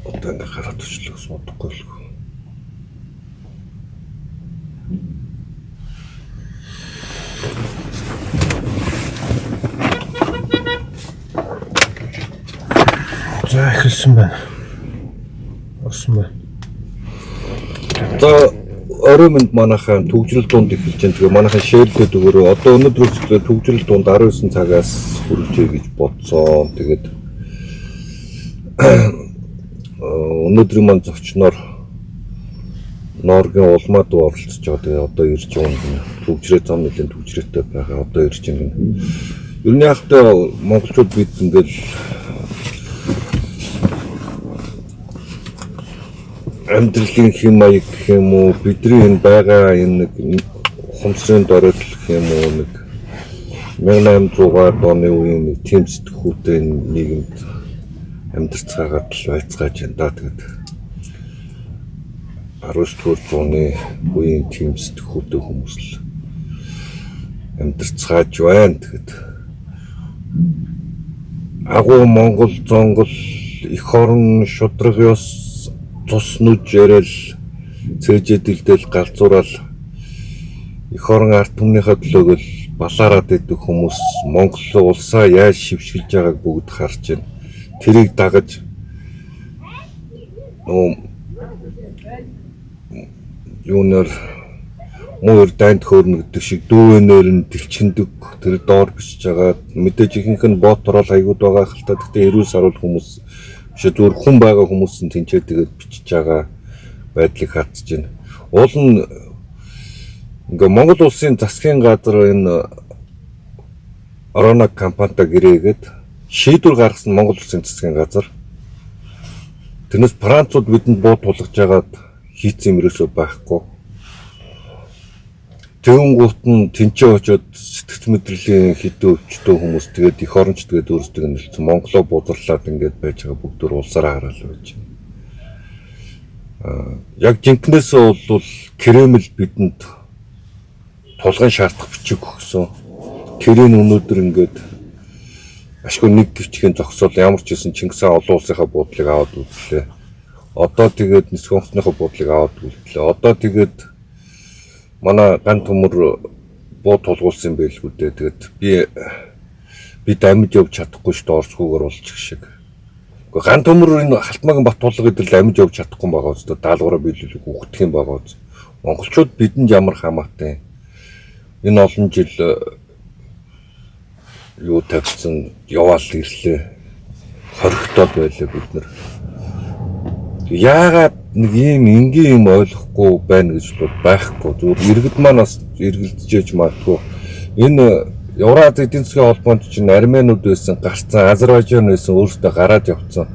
Одоо ингээ хараад очлоо бодохгүй л. За эхэлсэн байна. Орсон байна. За орой минь манайхаа төгжрөл дунд эхэлж байна. Тэгээ манайхаа шеэрлээд өгөөрөө одоо өнөөдрөөс эхлээд төгжрөл дунд 19 цагаас хүрчээ гэж бодсон. Тэгээд өнөөдрийн маань зочноор Норгийн улмаа дуу оролцож байгаа. Тэгээ одоо ирж байгаа төгжрээ зам нэлийн төгжрээтэй байгаа. Одоо ирж байгаа. Ер нь яг та монголчууд бид ингээл амьдралын хэм маяг гэх юм уу, бидний энэ байгаа энэ нэг хумсрын дорой гэх юм уу, нэг 1800 оны үеийн нэг тийм сэтгхүүтэй нийгэмд амьдарцгаагаад л байцгааж байна да. Тэгээд 19-р зууны үеийн тийм сэтгхүүтэй хүмүүс л амьдарцгааж байна. Тэгээд агуу Монгол зонгол эх орон шудраг ёс цус нүж ярил цээжээ дэлдэл галзуурал эх орон ард түмнийхээ төлөөгөл балаараад идэх хүмүүс Монгол улсаа яаж шившгэлж байгааг бүгд харж байна. Тэрийг дагаж юунаар муур дайнд хөөрнө гэдэг шиг дүүнээр нь тэлчиндэг тэр доор бичиж байгаа. Мэдээж ихэнх нь бот орол хаягуд байгаа хэл та. Гэхдээ эрүүл саруул хүмүүс зүгээр хүн байгаа хүмүүс нь тэнцээ тэгээд бичиж байгаа байдлыг хатж байна. Уул нь ингээ Монгол улсын засгийн газар энэ Орона компанитай гэрээгээд шийдвэр гаргасан Монгол улсын засгийн газар. Тэрнээс Францууд бидэнд буу тулгаж байгаад хийцэн мөрөөсөө байхгүй. Тэнгуут нь тэнцээ очоод сэтгц мэдрэлийн хэдэн өвчтөө хүмүүс тэгээд эх оронч тэгээд өөрсдөө нэлсэн Монголоо бузарлаад ингээд байж байгаа бүгдөө улсаараа хараал байж байна. Яг жинкнээсээ бол Кремль бидэнд тулгын шаардах бичиг өгсөн. Тэрийг өнөөдөр ингээд ашгүй нэг гिचгийн зогсоол ямар ч гэсэн Чингис хаан олон улсынхаа буудлыг аваад үзлээ. Одоо тэгээд нисэх онцныхоо буудлыг аваад үзлээ. Одоо тэгээд манай ган төмөр буу тулгуулсан байлгүй дээ. Тэгээд би амьд явж чадахгүй шүү дээ орцгүйгээр болчих шиг. Гэхдээ ган төмөр энэ Халтмаагийн бат тулга гэдэл амьд явж чадахгүй байгаа үстэй даалгавраа биелүүлэх үхэх юм байгаа үс. Монголчууд бидэнд ямар хамаатай. Энэ олон жил юу тавьсан яваал ирлээ. Хоригдоод байлаа бид нар. Яагаад нэг юм энгийн юм ойлгохгүй байна гэж бол байхгүй. Зүгээр иргэд маань бас эргэлдэж магадгүй. Энэ Евраз эдийн засгийн холбоонд чинь армянууд байсан, гарцсан, Азербайджан байсан өөрсдөө гараад явцсан.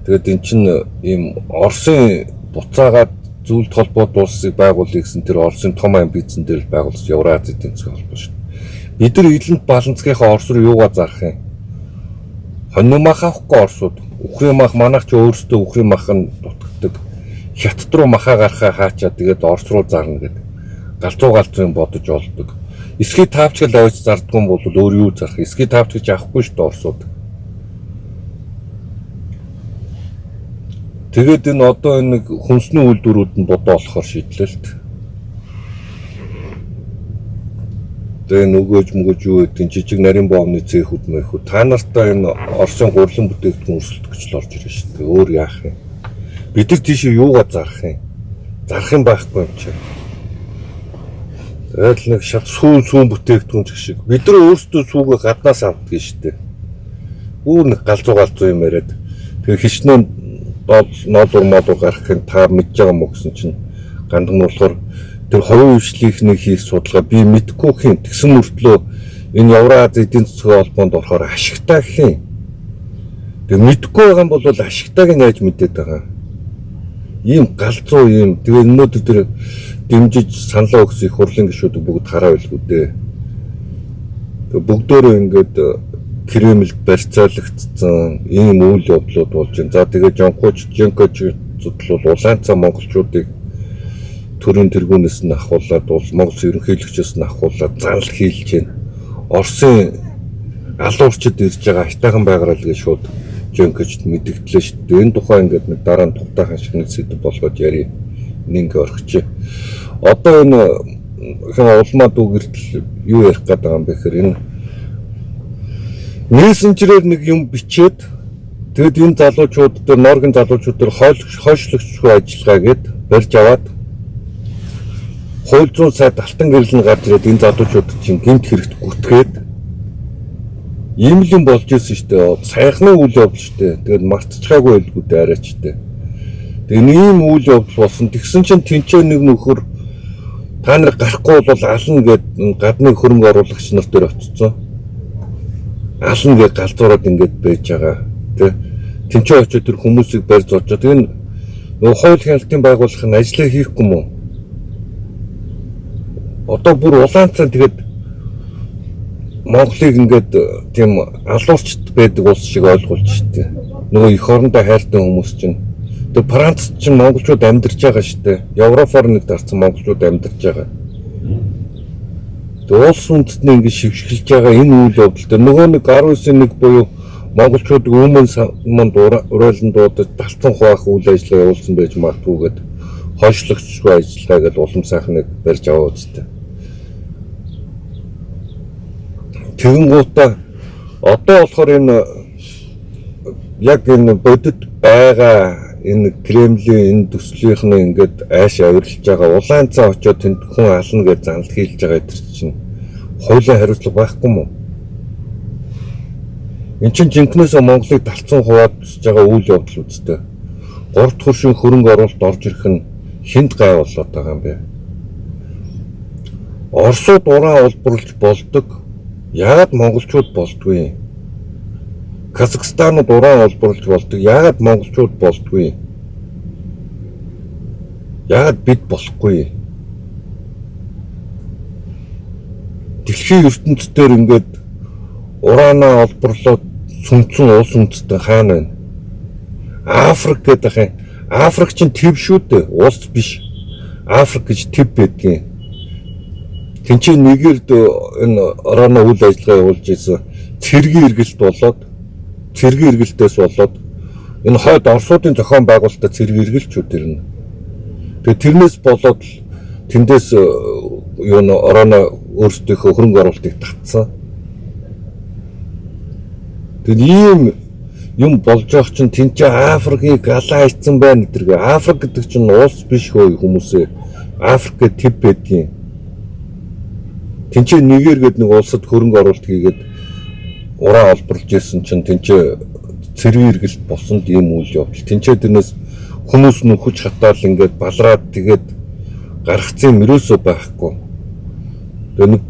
Тэгээд эн чинь ийм Оросын буцаагаад зөвлөлт холбоот улсыг байгуулъя гэсэн тэр Оросын том амбицэн дээр байгуулсан Евраз эдийн засгийн холбоо шүү. Бид нар Илэнд Баланцгийнхаа Орос руу юугаар зарах юм? Хоньны мах авахгүй Оросууд. Үхрийн мах манайх ч өөрсдөө үхрийн мах нь дутагддаг. Хятад руу махаа гарахаа хаачаад тэгээд Орос руу зарна гэдэг. Галзуу бодож олдог. Эсхий таавчгал авч зардгүй бол өөр юу зарах? Эсхий таавчгаж авахгүй шүү дээ Оросууд. Тэгээд энэ одоо энэ хүнсний үйлдвэрүүд нь бодоо болохоор шийдлээ л дээ. Тэгээ нөгөөж мөгөж юу гэдэг жижиг нарийн боомны цэхүүд мэхүү та нартаа энэ Оросын гурилан бүтээгдэхүүн өрсөлдөгч л орж ирж шүү дээ. Өөр яах юм? Бид нар тийш юугаар зарах юм? Зарах юм байхгүй юм чи. Тэгээд нэг шат сүүн бүтээгдэхүүн шиг бид нар өөрсдөө сүүгээ гаднаас авдаг шүү дээ. Үүр нэг галзуу юм яриад тэгээ хичнээн ноодор модоо гарах юм та мэдж байгаа мó гэсэн чинь гандан болохоор тэр хувийн хвшлийнхний хийх судалгаа би мэдгүй хин тэгсэн мөртлөө энэ Евраз эдийн засгийн холбоонд орохоор ашигтай гэх юм. Тэгээ мэдгүй байгаа юм бол ашигтайг нь яаж мэдээд байгаа. Ийм галзуу юм тэгээ өнөөдөр тэр дэмжиж саналаа өгсөн их хурлын гишүүд бүгд хараа байлгүй дээ. Тэгээ бүгдөө ингээд Кремльд барьцаалагдсан ийм үйл явдлууд болж байна. За тэгээ Жонкоч зүтгэл бол улаан цаа монголчуудыг төрийн тэргүүнээс нь ахуулаад Монгол ерөнхийлөгчөөс нь ахуулаад занал хийлж байна. Оросын алуурчид ирж байгаа хайтайхан байгаараа л гэж шууд жонкочд мэдгдлээ шүү дээ. Энэ тухай ингээд нэг дараа нь тухтайхан шиг нэг сэдв болгоод яри ингээ орхичээ. Одоо энэ улмаа дүүгэртэл юу ярих гэдэг юм бэ гэхээр энэ мессенжерээр нэг юм бичээд тэгэд энэ залуучууд дээр Норгийн залуучууд дээр хойшлогчгүй ажиллагаа гэд барьж аваад хууль зүйн сайд алтан гэрэл нь гарч ирээд энэ залуучууд чинь гэмт хэрэгт гүтгээд ийм л юм болж ирсэн шүү дээ. Сайхны үйл явдал шүү дээ. Тэгээд мартчихаагүй байлгүйтэй арайч дээ. Тэгээд ийм үйл явдал болсон. Тэгсэн чинь тэнцээ нэг нөхөр та нар гарахгүй бол ална гэд гадны хөрөнгө оруулагч нар дээр очицсон. Ална гэж галзуураад ингэж байж байгаа. Тэ тэнцээ очиж тэр хүмүүсийг барьж зоочоо. Тэгээд нөгөө хууль хяналтын байгууллага нь ажлаа хийхгүй мүү? Одоо бүр улаанцаа тэгээд Монголыг ингээд тийм алуурчд байдаг улс шиг ойлгуулж штэ. Нөгөө эх орондоо хайртай хүмүүс чинь. Тэгээ Франц чинь монголчууд амьдарч байгаа штэ. Европоор нэг дарсан монголчууд амьдарч байгаа. Тэгээ улс үндэстний ингээд шившгэлж байгаа энэ үйл явдалтай нөгөө нэг 19-1 буюу монголчууд өмнө манд урайлан дуудаж талцсан хуваах үйл ажиллагаа явуулсан байж магадгүй гэд хойшлогчгүй ажиллагаа гэж улам сайхныг барьж аваад үстэй. Тэгэнгүүтээ одоо болохоор энэ яг энэ бодит байгаа энэ Кремлийн энэ төслийнхний ингээд айш авирлж байгаа улаан цаа очоод тэнд хүн ална гэж занал хийлж байгаа тэр чинь хуулийн хариуцлага байхгүй мó? Энд чинь жинкнээсээ Монголыг талцсан хувааж байгаа үйл явдал үстэй. 3 дахь хөршин хөрөнгө оруулалт орж ирэх нь хүнд гай болоод байгаа юм бэ? Оросууд уран олборлож болдог. Яагаад монголчууд болдгүй? Казахстанууд уран олборлож болдог. Яагаад монголчууд болдгүй? Яагаад бид болохгүй? Дэлхийн ертөнцийн дээр ингээд ураанаа олборлоод сүнцэн улс үндэстэй хаана байна? Африк гэдэг юм. Африк чинь төв шүү дээ. Улс биш. Африк гэж төв байдгийн. Тинчээ нэгэрд энэ орооно үйл ажиллагаа явуулж исэн цэргийн эргэлтээс болоод энэ хойд Оросуудын зохион байгуулалтад цэргийн эргэлтчүүд ирнэ. Тэгээ тэрнээс болоод тэндээс юу н орооно өөрсдийнхөө хөрөнгө оруулалтыг татсан. Тэгээд ийм юм болж байгаа чинь тэнцээ Африкийг галаа ицсэн байна гэдэг. Африк гэдэг чинь улс биш хөөе хүмүүсээ. Африк төв байдгийн. Тэнцээ нэгээр гээд нэг улсад хөрөнгө оруулалт хийгээд ураа олборлож ирсэн чинь тэнцээ цэргийн эргэлт болсон ийм үйл явдал. Тэнцээ тэрнээс хүмүүс нүхэж хатаал ингээд балраад тэгээд гаргацсан мөрөөсөө байхгүй. Тэгээ нэг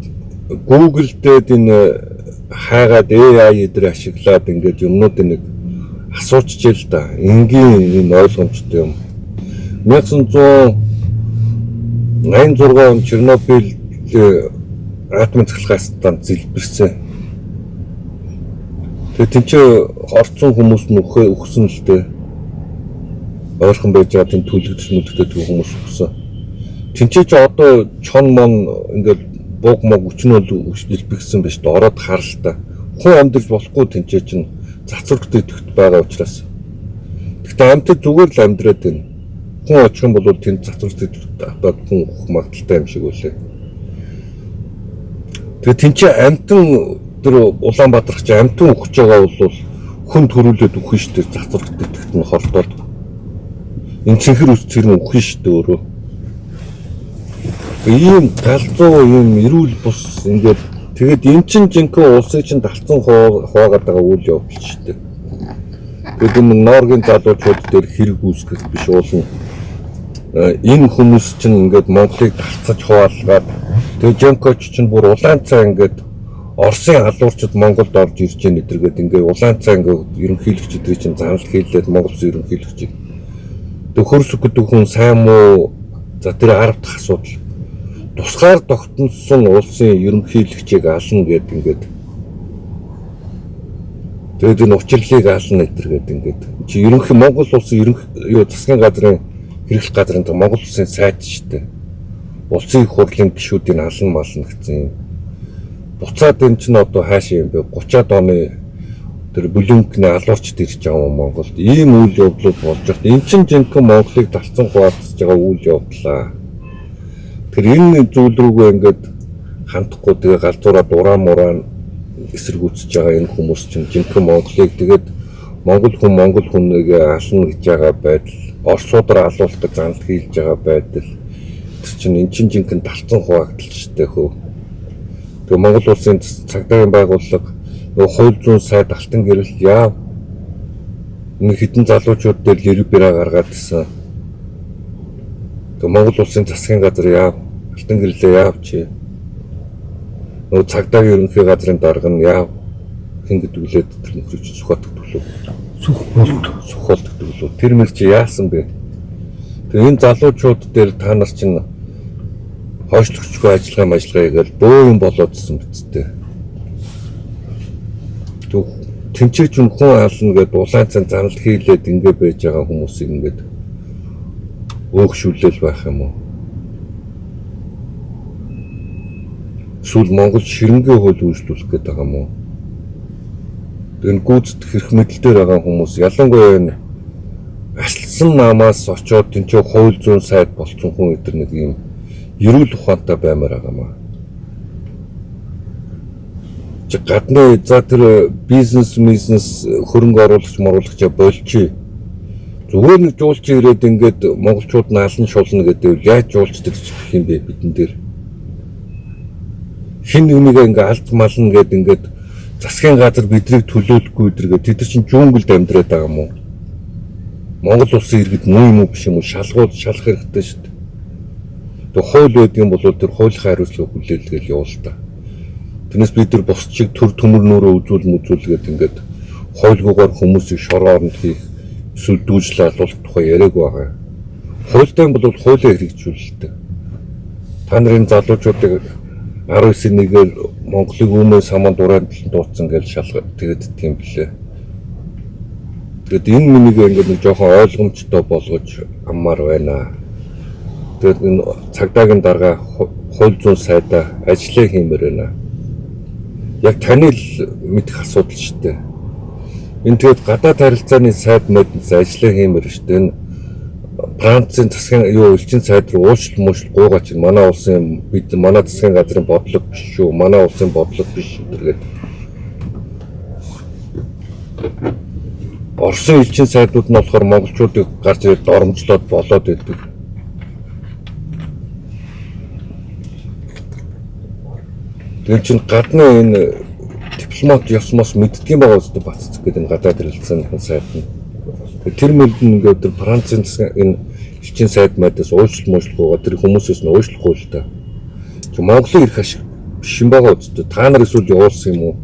Google дээр энэ хаагаад AI дээр ашиглаад ингээд юмнуудыг нэг асуучжээ л да. Энгийн энэ ойлгомжтой юм. 1986 он Чернобыль атомын цахилгаан станц зэлбэрсэн. Тэгээ тэнцээ орцсон хүмүүс нүхээ өгсөн л дээ. Ойрхон байж байгаа тийм төлөвлөж мүлдтэй хүмүүс өгсөн. Тэнцээ ч одоо чон мон ингээд бог мог өчнөл илбэгсэн байж та ороод хар л та. Хүн амьдарч болохгүй тэнцээ чинь цацрагтай төгт байгаа учраас. Гэхдээ амьтад зүгээр л амьдраад байна. Хүн очих юм бол тэнд цацрагтай төгт атаад хүн өгөх магадaltaй юм шиг үлээ. Тэгээ тэнцээ амтан тэр Улаанбаатар ч амтан өгч байгаа бол хүн төрүүлээд өгөх шүү дээ. Цацрагтай төгт нь хордоод. Энэ цэнхэр ус цэрэн өгөх шүү дээ өөрөө. Ийм галзуу ийм эрүүл бус ингээд тэгээд эн чин жинхэнэ улсыг чинь талцсан хуваагаад байгаа үйл явдал шүү дээ. Тэгээд энэ Норгийн залуучууд дээр хэрэг үүсгэх биш уулна. Энэ хүмүүс чинь ингээд Монголыг талцаж хуваалгаад тэгээд жинхэнэ чинь бүр улаан цаа ингээд Оросын халуурчид Монголд орж ирж байгаа нэдэргээд ингээд улаан цаа ингээд ерөнхийлөгчдийн чинь занал хийлээд Монгол ерөнхийлөгчийг тэгээд хөрсөх гэдэг хүн сайн муу за тэр 10 дахь асуудал тусгаар тогтносон улсын ерөнхийлөгчийг ална гэдэг ингээд тэгээд энэ учрлыг ална гэдэг ингээд чи ерөнхий Монгол улсын юу засгийн газрын хэрэглэх газрын Монгол улсын сайд шүү дээ. Улсын их хурлын гишүүдийн алан мална гэсэн юм. Буцаад энэ чинь одоо хаашаа юм бэ? 30-аад оны тэр бүлэнкний алуурчд ирж байгаа юм Монголд ийм үйл явдлууд болж байгаа. Энд чинь жинхэнэ Монголыг талцсан хуваалцж байгаа үйл явдлаа. Тэр энэ зүйл рүүгээ ингээд хандахгүй тэгээ галзуураа дураа мураа эсэргүүцэж байгаа энэ хүмүүс чинь жинхэнэ Монголыг тэгээд Монгол хүнийг ална гэж байгаа байдал, Оросуудаар алуулах занал хийж байгаа байдал тэр чинь эн чинь жинхэнэ талцсан хуваагдaltaжтэй хөө. Тэгээ Монгол улсын цагдаагийн байгууллага хууль зүйн сайд алтан гэрэл яав нэг хэдэн залуучууд дээр лирэг бираа гаргаад ирсэн. Тэгээ Монгол улсын засгийн газар яав алтан гэрлээ яав чи нөгөө цагдаагийн ерөнхий газрын дарга нь яав хэн гэдэг үлээд тэр нөхрөж сүхболтгдөлөө сүхболтгдөлөө тэр мэр чи яасан бэ? Тэгээ энэ залуучууд дээр та нар чинь хойшлогчгүй ажиллагаа хийгээл бөө юм болоодсэн бицтэй. Тэмчээч хүн ална гэдэг улаан цан занал хийлээд ингэ байж байгаа хүмүүсийг ингээд өөгшүүлэл байх юм уу? Эсвэл Монгол ширэнгээ хөл үйлчлүүлэх гэдэг байгаа юм уу? Энэ гүйцэтгэх хэрэг мэдлэлээр байгаа хүмүүс ялангуяа энэ аслсан намаас очоод тэнцээ хууль зүйн сайд болсон хүн өдр нэг юм эрүүл ухаантай баймаар байгаа маа. Чи гадны за тэр бизнес хөрөнгө оруулагч болчих. Зүгээр нэг жуулч ирээд ингээд монголчууд нь алан шулна гэдэг яаж жуулчдаг юм бэ бидэн дээр. Хин нэгнийг ингээд алт мална гэдэг ингээд засгийн газар бидрийг төлөөлөхгүй өдрөг тэд чинь жүнгэлд амьдраад байгаа юм уу? Монгол улсын иргэд муу юм уу биш юм уу? Шалах хэрэгтэй шүү дээ. Тэг хууль байдаг юм бол тэр хуулийн хариуцлага хүлээлгээл явуул та. Тэрнээс бид нар бус чиг төр төмөр нөрөө үзүүлгээд ингээд хуульгуугаар хүмүүсийг шорооронд хийх эсвэл дүүжлээ алуулах тухай яриаг байгаа. Хуультай бол хуулийг хэрэгжүүлэлтэй. Та нарын залуучуудыг 19-ээр Монголыг өмнөөс хамаан дураад дууцсан гэж шалгах тэгээд тийм билээ. Тэгэд энэ минийг ингээд нэг жоохон ойлгомжтой болгож аммаар байна. Тэгээд энэ цагдаагийн дарга хууль зүйн сайдаа ажиллаа хиймээр байна. Яг таны л мэдэх асуудал шүү дээ. Энэ тэгээд гадаад харилцааны сайд мэднэс ажиллаа хиймээр шүү дээ. Энэ Францын засгийн элчин сайд руу уучлал гуугаа чинь манай улсын бид манай засгийн газрын бодлого биш шүү. Манай улсын бодлого биш гэдэг. Оросын элчин сайдууд нь болохоор монголчуудыг гарч ирээд доромжлоод болоод байдаг. Тэр чинь гадны энэ дипломат ёсмос мэддэг юм байгаа үстэй баццдаг гэдэг энэ гадаад харилцааны сайд нь. Тэр мөрдөн ингээд тэр Францын энэ элчин сайд мэдээс уучлалгүйгаа тэр хүмүүсээс нь уучлахгүй л та. Чи Монголын ирэх ашиг биш юм байгаа үстэй. Та нар эсвэл явуулсан юм уу?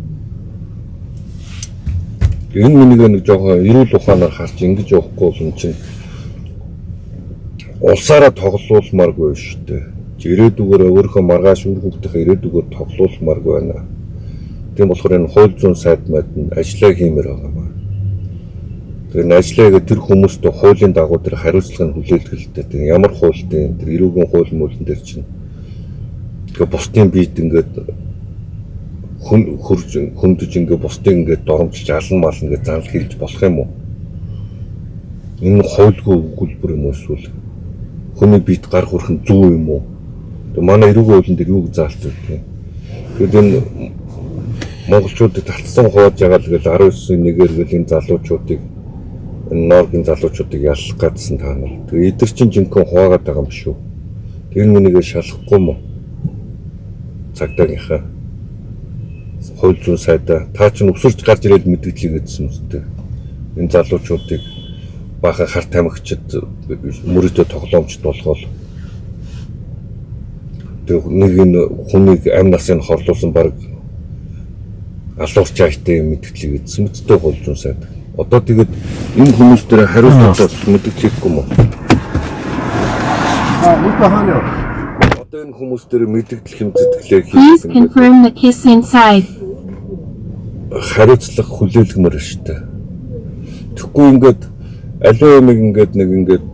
Энэ миний нэг жоохон эрүүл ухаанаар харж ингэж явахгүй бол энэ чинь улсаараа тоглоулмааргүй шүү дээ. Ирээдүгээр өөрийнхөө маргааш үр хөвгдөх ирээдүгээр тоглоулмааргүй байна. Тийм болохоор энэ хууль зүйн сайд мэдэн ажиллаа хиймээр байгаа юм. Тэр ажиллаагаа тэр хүмүүстээ хуулийн дагуу тэр хариуцлагыг хүлээлгэх хэрэгтэй. Тэр ямар хуультай тэр эрүүгийн хууль мөлн дээр чинь тэгээ бусдын биед ингээд хөндөж ингээд бусдыг ингээд доромжилж алан мална гэж занал хэлж болох юм уу? Энэ хуульгүй өгүүлбэр юм уу эсвэл хүний биед гар хүрхэн зүү юм уу? Тэгээ манай эрүүгийн хуулийн дээр юу заалт вэ? Тэгээд энэ монголчуудыг талцсан хувааж байгаа л гэж 19-ээр гэл энэ залуучуудыг энэ норгийн залуучуудыг яллах гэдсэн та нар. Тэгээ эдгэр чинь жинхэнэ хуваагаад байгаа юм шүү. Тэр нүнийг шалахгүй юм уу? Цагдаагийнхаа хууль зүйн сайдаа та чинь өсөрч гарч ирээд мэдээлэл гэдсэн үстэй. Энэ залуучуудыг баахан хар тамхичд мөрөдөө тоглоомчд болгоол. Тэг нэг энэ хүнийг амь насыг хорлуулсан баг алуурч айтай мэдээлэл гэдсэн үстэй хууль зүйн сайд. Одоо тэгээд энэ хүмүүс дээр хариуцлагатай мэдээлэл хийхгүй юм уу? Одоо энэ хүмүүс дээр мэдээлэл хэмжүүлэлээ Please confirm the kiss inside. хариуцлага хүлээлгэмээр шүү дээ. Тэгэхгүй ингээд аливаа юмыг ингээд нэг ингээд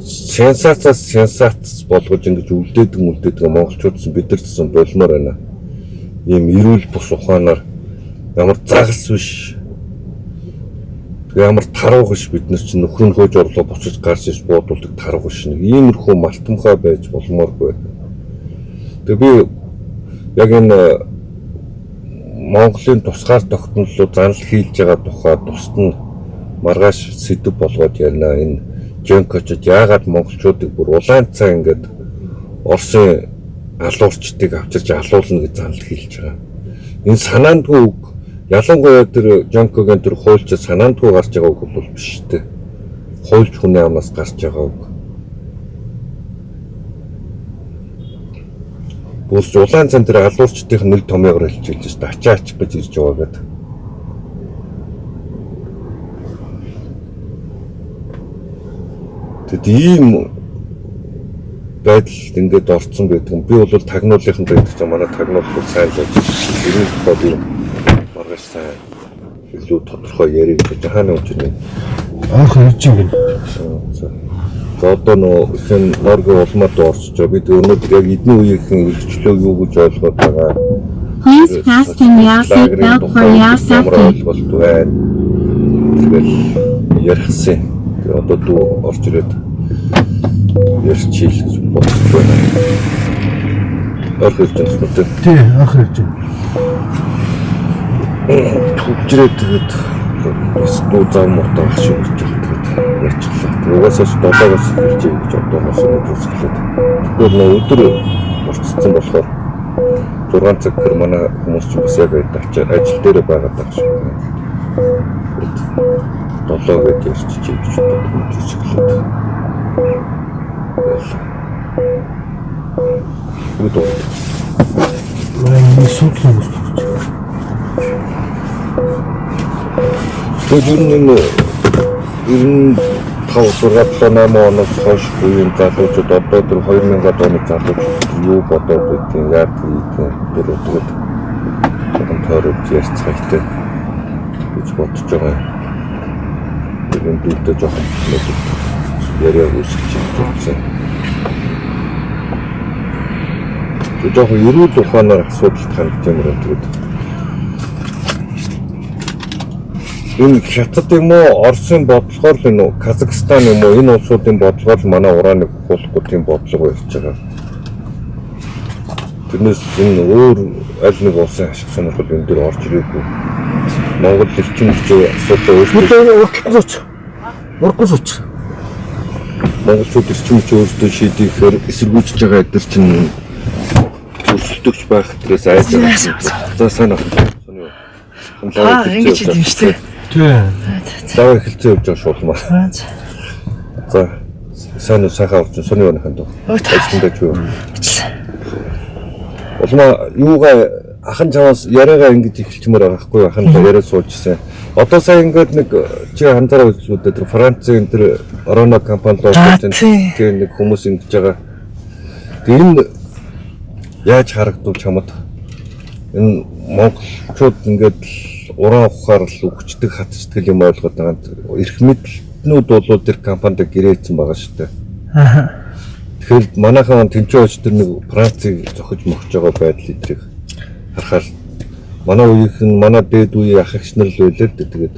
сенсац болгож ингэж үлдээдэг монголчууд бид нар ч болсон болмоор байна. Ийм эрүүл бус ухаанаар Ямар загас биш. Ямар таруух биш бид нар чинь нөхөр нь хөөж орлоо буцаж гарч иж буудуулдаг таруух биш. Нэг иймэрхүү малтамхай байж болмооргүй. Тэгээ би яг энэ Монголын тусгаар тогтнолоо занал хийлж байгаа тухай тусад нь маргааш сэдв болгоод ярина. Энэ Жонкочд яагаад монголчуудыг бүр улаан цай ингээд Оросын алуурчдыг авчирч алуулна гэж занал хийлж байгаа. Энэ санаандгүй үг. Ялангуяа тэр Жонкогийн тэр хуульч санаандгүй гарч байгаа үг бол биш үү? Хуульч хүний амнаас гарч байгаа үг. Бүр улаан цан тэр алуурчдын нэл томьёогоор хэлж шүү дээ. Ачаач гэж ирж байгаа гэдэг. Тэгэд ийм байдалд ингээд орцсон байдаг. Би бол тагнуулынхан байдаг ч манай тагнуулах сайн л байж. Ирэх бол юм маргааш сайн илүү тодорхой ярих гэж хаана юм чинь. Анх ирж юм. За одоо нөө хэн норгийн улмад орсож байгаа. Бид өнөөдөр яг эдний үеийнхэн илчлөө юу гэж ойлгоод байгаа. Please fasten your seatbelt for your safety. Тэгэл ярихсан. Тэгээ одоо дүү орж ирээд ярьчихъя гэж бодож байна. Орж ирж байгаа юм уу? Тий, анх ирж байна. Түгжрээд тэгээд бас дүү зам муутай ах шиг гэж тэгээд ярьчихлаа. Угаасаа 7-оос ирж ий гэж одоогоос өнөөдрөөс эхлээд. Тэгэхээр өдөр уртцсан болохоор 6 цаг гэр манай хүмүүс ч бас яг ажил дээр байгаа даа шүү. 7 гэж ярьчих гэж өнөөдрөөс эхлээд. Үгүй ээ. Мань суудлаа мөсдөж. Тэгвэл 95-8 оноос хойш үеийн залуучууд одоо тэр 2000-ад оны залуучууд юу бодоод байдгийг яг тэр өдрөд тойрог ярьцгаатай гэж бодож байгаа. Тэгээд дүүтэй жоохон яриа үүсгэж байна. Тэгээд жоохон ерөөл ухаанаар асуудалд хандж юмраа тэгээд энэ Хятад юм уу, Оросын бодлогоор л энэ Казахстан юм уу, энэ улсуудын бодлогоор манай урааныг хуулахгүй тийм бодлого барьж байгаа. Тэрнээс энэ өөр аль нэг улсын ашиг сонирхол энэ дээр орж ирээгүй. Монгол эрчим хүчний асуудал өөрсдөө урахгүй сууч. Монголчууд эрчим хүчээ өөрсдөө шийдэхээр эсэргүүцэж байгаа эдгээр чинь өрсөлдөгч байх тэрээс айж байгаа. За сайн байна. Ингэж юм шүү дээ. Заваа эхэлцээ явж байгаа шуулмаа. За сайн сайхан авч сони өнө ханд. Ажлаа ч юу. Улмаа юугаа ахан чамаас яриагаа ингэж эхэлчмээр байгаа хгүй ахан яриа суужсэн. Одоо сайн ингээд нэг чи хандараа үзлүүд тэр Францын тэр Орона компани руу тийм нэг хүмүүс ингэж байгаа. Тэр энэ яаж харагдвал чамд энэ монголчууд ингээд уран ухаар л өгчдөг хатчдаг юм ойлгоод байгаа. Эрх мэдлнүүд бол тэр компанид гэрээсэн байгаа шүү дээ. Тэгэхээр манайхан тэнцээч тэр нэг Францыг зохиж мохж байгаа байдал эдрийг харахаар манай үеийнхэн манай дээд үеийн ах эгч нар л байлаа л тэгээд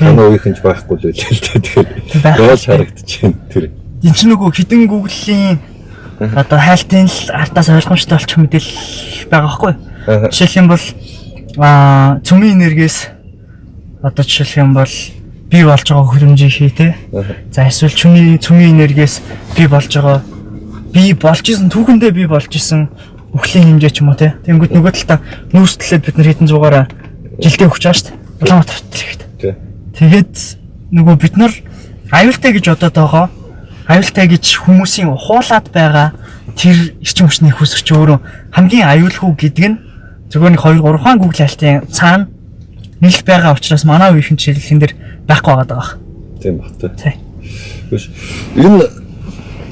манай үеийнхэн ч байхгүй л байлаа л тэгээд яаж харагдаж байна тэр. Энд чинь нөгөө хідэн Google-ийн одоо хайлтын л артаас ойлгомжтой болчих мэдээлэл байгаа байхгүй. Жишээлх юм бол цөмийн энергиэс одоо жишээлх юм бол бий болж байгаа хөрөмжийн ший те. За эсвэл цөмийн энергиэс бий болж байгаа бий болж исэн түүхэндээ бий болж исэн өхлийн хэмжээ ч юм уу те. Тэнгүүд нөгөө талаа нүүрслээд бид нар хэдэн зугаараа жилдээ өгч байгаа шүү дээ. Улаанбаатар хөтлөгт. Тэгээд нөгөө бид нар аюултай гэж бодоод байгаа. Аюултай гэж хүмүүсийн ухуулаад байгаа тэр эрчим хүчний хүсвч өөрөө хамгийн аюулгүй гэдэг нь зөвхөн 2-3 хаан Google хайлтын цаана нийлж байгаа учраас манай үеийн чиглэлэн дээр байхгүй байгаа даа. Тийм баг тий. Энэ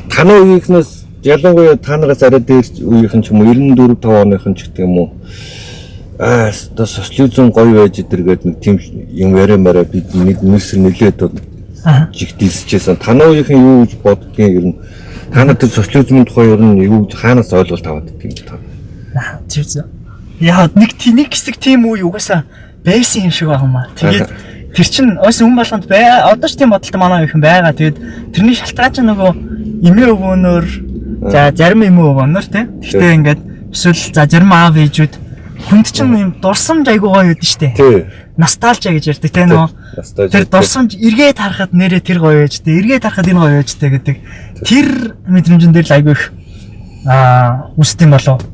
танай үеийнхнээс ялангуяа та нараас арай дээр үеийнхэн ч юм уу 94-5 оныхон ч гэдэг юм уу. Одоо социализм гоё байж идэргээд нэг тийм юм яриа бид нэг нэрсэр нэлээд жигдэлсэжсэн. Танай үеийнхэн юу гэж боддгийг ер нь та нар тэр социализмын тухай ер нь юу хаанаас ойлголт аваад идэх юм та. Зөв. яа нэг хэсэг тийм үе угаасаа байсан юм шиг байна. Тэгээд тэр чин өөс хүн болгонд одоо ч тийм бодолтой манай их юм байгаа. Тэгээд тэрний шалтгаан чинь нөгөө эмээ өвөнөөр за зарим эмээ өвөнөөр тий. Гэхдээ ингээд эсвэл за зарим аав ээжүүд хүнд чинь юм дурсамж айгуу гоё байдаг штэ. Тий. Ностальжи гэж ярьдаг тий нөгөө. Тэр дурсамж эргээд харахад нэрээ тэр гоё ээжтэй, эргээд харахад энэ гоё ээжтэй гэдэг. Тэр мэдрэмжэн дээр л айгуу их үсдэм болов.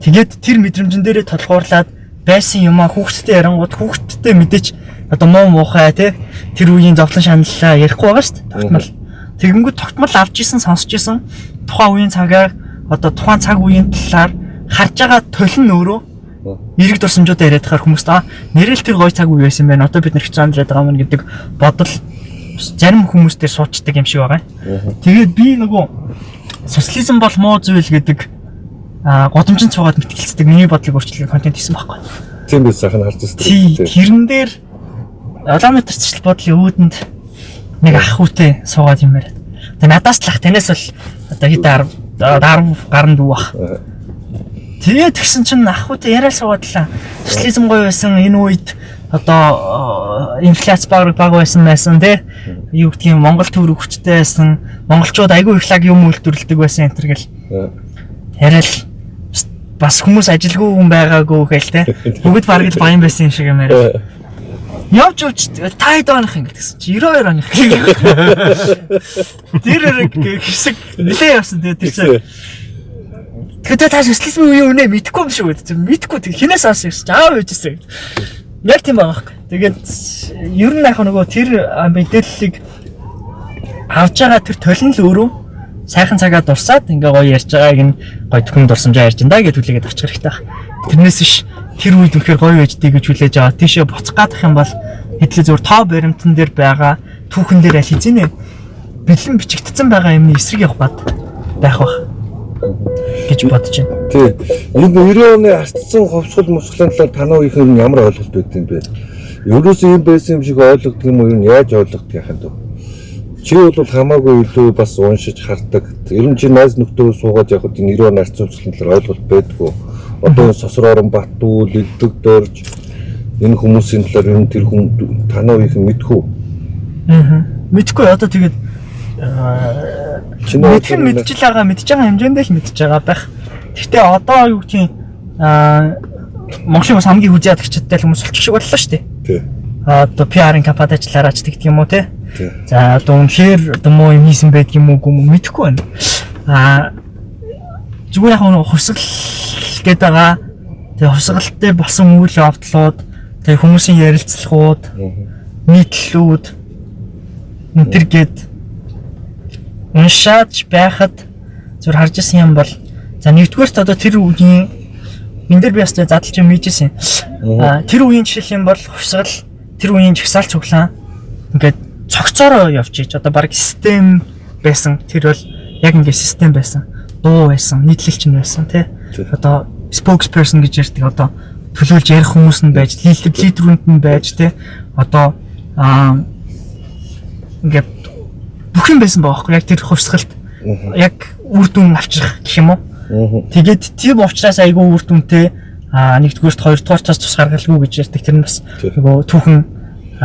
Тэгээд тэр мэдрэмжэн дээрээ толгуурлаад байсан юм хүүхдтэй ярангууд хүүхдтэй мэдээч одоо муухай тий тэр үеийн зовлон шаналлаа ярихгүй байгаа шүү дээ. Тогтмол. Тэгэнгүүт тогтмол авч исэн сонсч исэн тухайн үеийн цагаар одоо тухайн цаг үеийн талаар харж байгаа толин өөрөө эрэг дурсамжуудаа яриад хахаар хүмүүст нэрэл тэр гоё цаг үе байсан байна. Одоо бид нэр хэцүү амьдраад байгаа юм гэдэг бодол зарим хүмүүс дээр суучдаг юм шиг байгаа. Тэгээд би нөгөө социализм бол муу зүйл гэдэг годомжин цугаад мэтгэлцдэг миний бодлыг өөрчлөх контент хийсэн байхгүй. Тийм биш сайхан харж ирсэн. Тэрэн дээр километрчл бодлын өөдөнд нэг ах хүүтэй суугаад юм яриад. Тэгээ надаас л ах танаас бол одоо хэд 10 гаруй дүү бах. Тэгээд тэгсэн чинь ах хүүтэй яриад суугадлаа. Социализм гоё байсан энэ үед одоо инфляц баг байсан тий. Юу гэдгийг Монгол төврөг хүчтэй байсан. Монголчууд айгүй их лаг юм үйлдвэрлэдэг байсан энэ төр гэл. Яриад бас хүмүүс ажилгүй хүн байгаагүй гээл те. Бүгд бараг л баян байсан юм шиг юм яриа. Явж та хэд оных юм гэсэн чи 92 оных. Тэр хэсэг нэлээ явсан тэр чинь. Тэгээд та социализм үе үнэ мэдхгүй юм шиг үү? Мэдхгүй хинээс авсан юм чи аав ээжсэн. Яг тийм байгаа хэрэг. Тэгээд ер нь яг нөгөө тэр мэдээллийг авч байгаа тэр толин л өөрөө сайхан цагаад дурсаад ингээ гоё ярьж байгааг нь гоё төхөн дурсамжаа ярьж энэ гэж хүлээгээд авчих хэрэгтэй байна. Тэрнээс биш тэр үед үнэхээр гоё байждээ гэж хүлээж аваа. Тийшээ буцах гадах юм бол хэдлээ зөвхөн тоо баримтан дээр байгаа түүхэн дээр аль хэзээ бэлэн бичигдсэн байгаа юмны эсрэг явах бат байх бах гэж бодож байна. Тий. Энэ 90 оны ардсан ховсгол мосглын талаар танаа их юм ямар ойлголт өгд юм бэ? Ерөөсөө юм байсан юм шиг ойлгодог юм уу? Яаж ойлгодог яхад вэ? Чи бол хамаагүй илүү бас уншиж хардаг. Ер нь чи найз нөхдөд суугаад явахад 90 оны ардсан ховсглын талаар ойлголт байдгүй. Одоо Сосророн Баттул, Илдэг дорж энэ хүмүүсийн талаар ер нь тэр хүн танаа их мэдхүү. Мэдхгүй одоо тэгээд мэдж байгаа хэмжээндээ л мэдж байгаа байх. Гэхдээ одоо юу гэдгийг Монголын бас хамгийн хүзээ ядагчтай хүмүүс болчих шиг боллоо шүү дээ. Тий. Одоо PR-ын компанид ажиллаараач гэдэг юм уу те. За одоо үнэхээр одоо муу юм хийсэн байдаг юм уу мэдэхгүй байна. Зүгээр яг нэг хувьсгал гэдэг байгаа. Тэгээ хувьсгалтай болсон үйл явдлууд, тэгээ хүмүүсийн ярилцлагууд, нийтлүүд энэ гээд уншаач байхад зүгээр харж ирсэн юм бол за нэгдүгээрт одоо тэр үеийн энэ дээр би бас задлж юм хийжсэн. Тэр үеийн жишээ юм бол хувьсгал тэр үеийн жагсаал цуглаан ингээд цогцоороо явж ийж одоо баг систем байсан. Тэр бол яг ингээд систем байсан. Дуу байсан, нийтлэлч нь байсан тий. Одоо spokesperson гэж ярьдаг одоо төлөөлж ярих хүмүүс нь байж, лидерүүд нь байж тий. Одоо ингээд бүх юм байсан баахгүй яг тэр хувьсгалт яг үр дүн авчрах гэх юм уу. Тэгээд тийм учраас айгүй үр дүнтэй нэгдүгээрт хоёрдугаар цаас тус гаргалгүй гэж ярьдаг. Тэр нь бас нөгөө түүхэн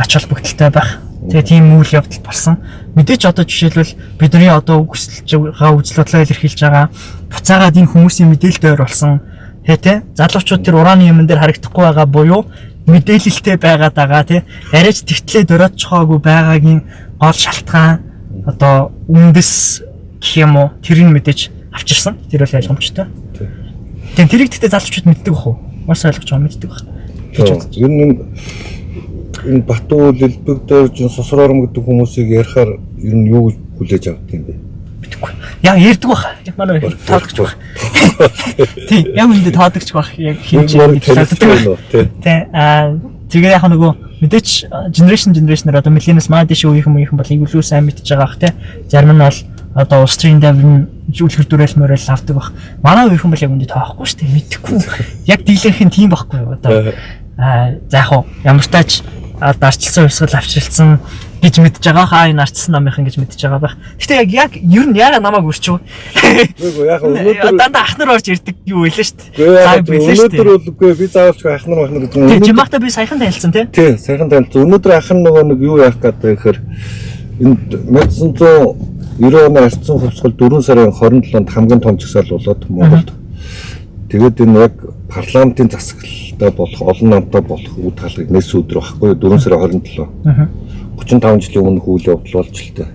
ач холбогдолтой байх. Тэгээ тийм үйл явдал болсон. Мэдээч одоо жишээлбэл бидний одоо үгсэлж байгаа үзэл бодлоо илэрхийлж байгаа буцаагаад энэ хүмүүсийн мэдээлэлд ойр болсон. Тэ залуучууд тэр урааны юмн дээр харагдахгүй байгаа буюу мэдээлэлтэй байгаад байгаа тий. Арайч тэгтлээ дөрөөдчихоогүй байгаагийн гол шалтгаан одоо үндэс гэх юм уу тэрийг мэдээж авчирсан. Тэр бол ойлгомжтой. Тийм тэрийг тэгтээ залуучууд мэддэг бах уу? Маш ойлгож байгаа мэддэг бах. Ер нь энэ Баттул, Илдэг дорж, Сосрором гэдэг хүмүүсийг ярихаар ер нь юу хүлээж авдаг юм бэ? Мэдгүй. Яг ярьдаг бах. Яг манай таадагч бах. Тийм яг үндэ таадагч бах. Яг хинчээ гэдэг. Тэгээ яг нөгөө мэдээч generation-аар одоо millennials маад шүү их юм бол илүү сайн мэдж байгаа бах те. Зарим нь бол одоо улс төрийн давин зүйлхэр дүрэл мөрөл авдаг бах. Манай үеийнхэн бол яг үндэ таахгүй шүү дээ. Мэдхгүй. Яг дийлэнх нь тийм байхгүй одоо. За яг ямар тач дарчилсан хувьсгал авчирсан гэж мэдж байгаа хаа энэ арчсан намынхан гэж мэдж байгаа байх. Гэтэ яг ер нь яга намайг үрчв. Үгүй яг өнөөдөр дандаа ахнар орж ирдэг юу байлаа шүү дээ. Өнөөдөр үгүй би заавалч ахнар гэдэг. Тийм жимахта би саяхан танилцсан тий. Тийм саяхан танилцсан. Өнөөдөр ахын нөгөө нэг юу яах гэдэг гэхээр энэ 1990 оны арчсан хувьсгал 4 сарын 27-нд хамгийн том жагсаал болоод Монголд. Тэгээд энэ яг парламентын засаглалтай болох олон намтай болох үе таалгыг нэс өдөр байхгүй 4 сарын 27. 35 жилийн өмнө үйл явдал болж л тээ.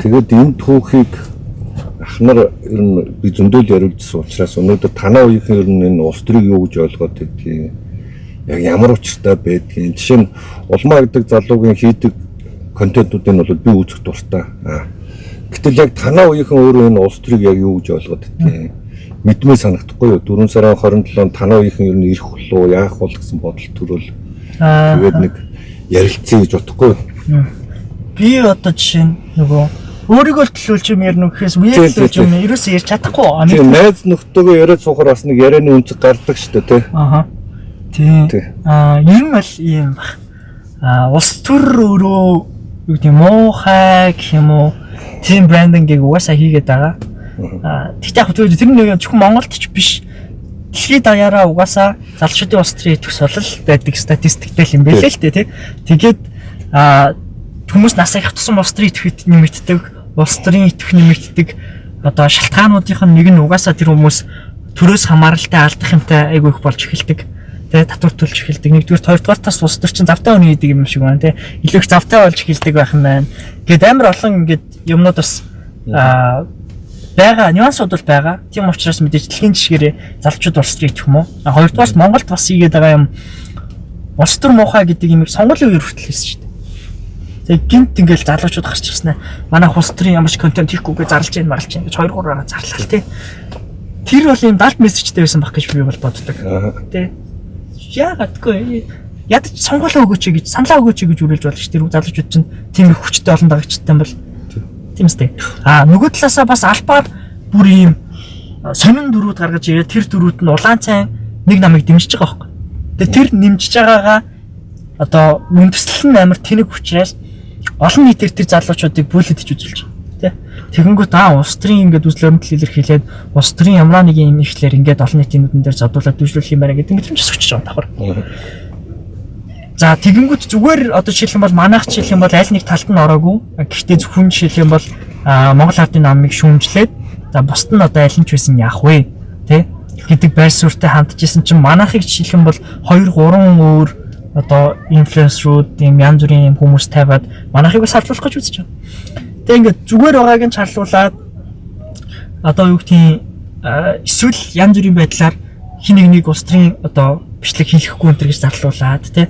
Тэгээд энэ түүхийг ахнар ер нь би зөндөл яриулжсэн учраас өнөөдөр танаа үеийнхэн ер нь энэ улс төрийг юу гэж ойлгоод байдгийг яг ямар учиртай байдгийг жишээ нь улмаа гэдэг залуугийн хийдэг контентуудыг нь бол би үзэх дуртай. Гэтэл яг танаа үеийнхэн өөрөө энэ улс төрийг яг юу гэж ойлгоод байдгийг мэдмээ санагдахгүй юу? 4 сарын 27-нд танаа үеийнхэн ер нь ирэх болов яах бол гэсэн бодол төрөл тэгээд нэг ярилцъя гэж бодохгүй юу? Би одоо жишээ нь нөгөө өөрийгөө төлөөлж юм ярина гэхээс үеэлж юм ерөөсөө ярьж чадахгүй. Тийм найз нөхдөөгөө яриад суухаар бас нэг ярианы үнцэг гардаг шүү дээ тий. Тийм. Ер нь бол ийм баг. Улс төр өөрөө юу гэдэг муухай гэх юм уу? Тийм брендингийг угаасаа хийгээд байгаа. Тэгтээ яг тэр нэг зөвхөн Монголд ч биш. Дэлхийд даяараа угаасаа залуучуудын улс төрийн төгсөл байдаг статистиктэй юм байлээ л дээ тий. Тэгээд хүмүүс насаа их тусан улс төрийн идэвхтэй нэмэгддэг, улс төрийн идэвх нэмэгддэг одоо шалтгаануудынх нь нэг нь угаасаа тэр хүмүүс төрөөс хамааралтай алдах юмтай айгүй их болж эхэлдэг. Тэ татвар төлж эхэлдэг. Нэгдүгээр, хоёрдугаар тас улс төр чинь завтай үний хийдэг юм шиг байна тий. Илүү их завтай болж эхэлдэг байх юм байна. Гэт амар олон ингээд юмнууд бас байгаа нюансууд бол байгаа. Тийм учраас мэдээж дэлхийн жишгээрээ залуучууд улс төрийн идэвх юм уу? Хоёрдугаарс Монголд бас хийгээд байгаа юм улс төр муухай гэдэг юмыг сонгуулийн үеэр хүртэл хэлсэн шүү дээ. Тэгээ гинт ингээл залуучууд гарч ирсэн ээ. Манай улс төрийн ямар ч контент хийхгүйгээ зарлж гин маралж гин гэж 2-3-аараа зарлал тий. Тэр бол юм далд мессежтэй байсан баг гэж би бол боддог. Тий. Яагадгүй ядаж сонгуулаа өгөөч гэж саналаа өгөөч гэж үргэлж болж тэр залуучууд чинь тийм их хүчтэй олон дагагчтай юм бол тийм үстэй. Нөгөө талаасаа бас албаар бүр ийм сонин дөрүүд гаргаж ирээ тэр дөрүүд нь улаан цайн нэг намайг дэмжиж байгаа байхгүй. Тэгээ тэр нэмжиж байгаагаа одоо үндэслэл нь амар тэнэг учраас олон нийтээр тэр залуучуудыг бүлэдэж үзүүлж байгаа. Тэгэнгүүт улс төрийн ингээд үзэл баримтлал илэрхийлээд улс төрийн ямар нэг юм ихлээр ингээд олон нийтийн нүдэн дээр зодуулаад дүүжлүүлэх юм байна гэдэг мэдрэмж өсөж байгаа давхар. За тэгэнгүүт зүгээр одоо жишээлх юм бол манайх жишээлх юм бол аль нэг талд нь ороогүй. Гэхдээ зөвхөн жишээлх юм бол Монгол Ардын намыг шүүмжлээд за бусд нь одоо аль нь ч байсан яах вэ? Тэ гэдэг байр суурьтай хандчихсан чинь манайхыг жишээлх юм бол 2-3 өөр одоо инфлюенсерүүд юм янз бүрийн юм хүмүүс тавиад манайхыг бас харлуулах гэж үзэж байна. Тэг ингээд зүгээр байгааг нь чарлуулаад одоо юу гэдгийг эсвэл янз бүрийн байдлаар хин нэг улс төрийн одоо бичлэг хийхгүй энэ гэж зарлуулад тий.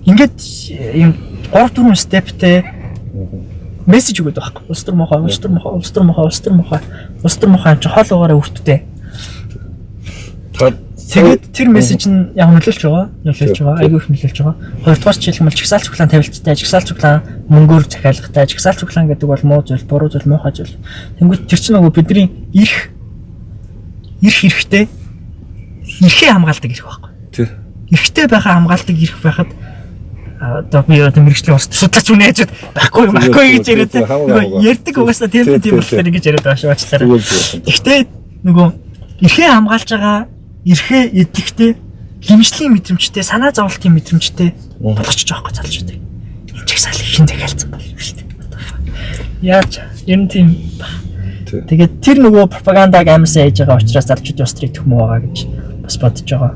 Ингээд юм 3-4 стептэй мессеж өгöd байхгүй. Улс төр мохоо, улс төр мохоо, улс төр мохоо, улс төр мохоо, улс төр мохоо юм чи хоол угаараа өртдөө. Тэгээд тэр мессеж нь яг нөлөөлж байгаа. Айгүй их нөлөөлж байгаа. Хоёрдугаар жишээлх юм бол жигсаал цуглаан тавилттай, жигсаал цуглаан мөнгөөр захиалгатай, жигсаал цуглаан гэдэг бол муу зүйл, буруу зүйл, муухай зүйл. Тэнгүүт тэр чинь нөгөө бидний эрх хэрэгтэй эрхээ хамгаалдаг эрх байхгүй. Тий. Эрхтэй байхаа хамгаалдаг эрх байхад одоо би одоо мэрэгжлийн улс судлаач үнэ яжд байхгүй гэж яриад ярьдаг угаасаа тийм болохоор ингэж яриад байгаа шүү аачлаарай. Гэхдээ нөгөө эрхээ хамгаалж байгаа эрхээ эдлэгтэй хэмжлийн мэдрэмжтэй санаа зовлтын мэдрэмжтэй болгочих жоохгүй залж байдаг. Энд ч салхи хин захиалцсан бол шүү дээ. Яаж ер нь тийм. Тэгээд тэр нөгөө пропагандаг амарсаа хийж байгаа учраас залжууд бас тэр итгэх муу байгаа гэж бас бодож байгаа.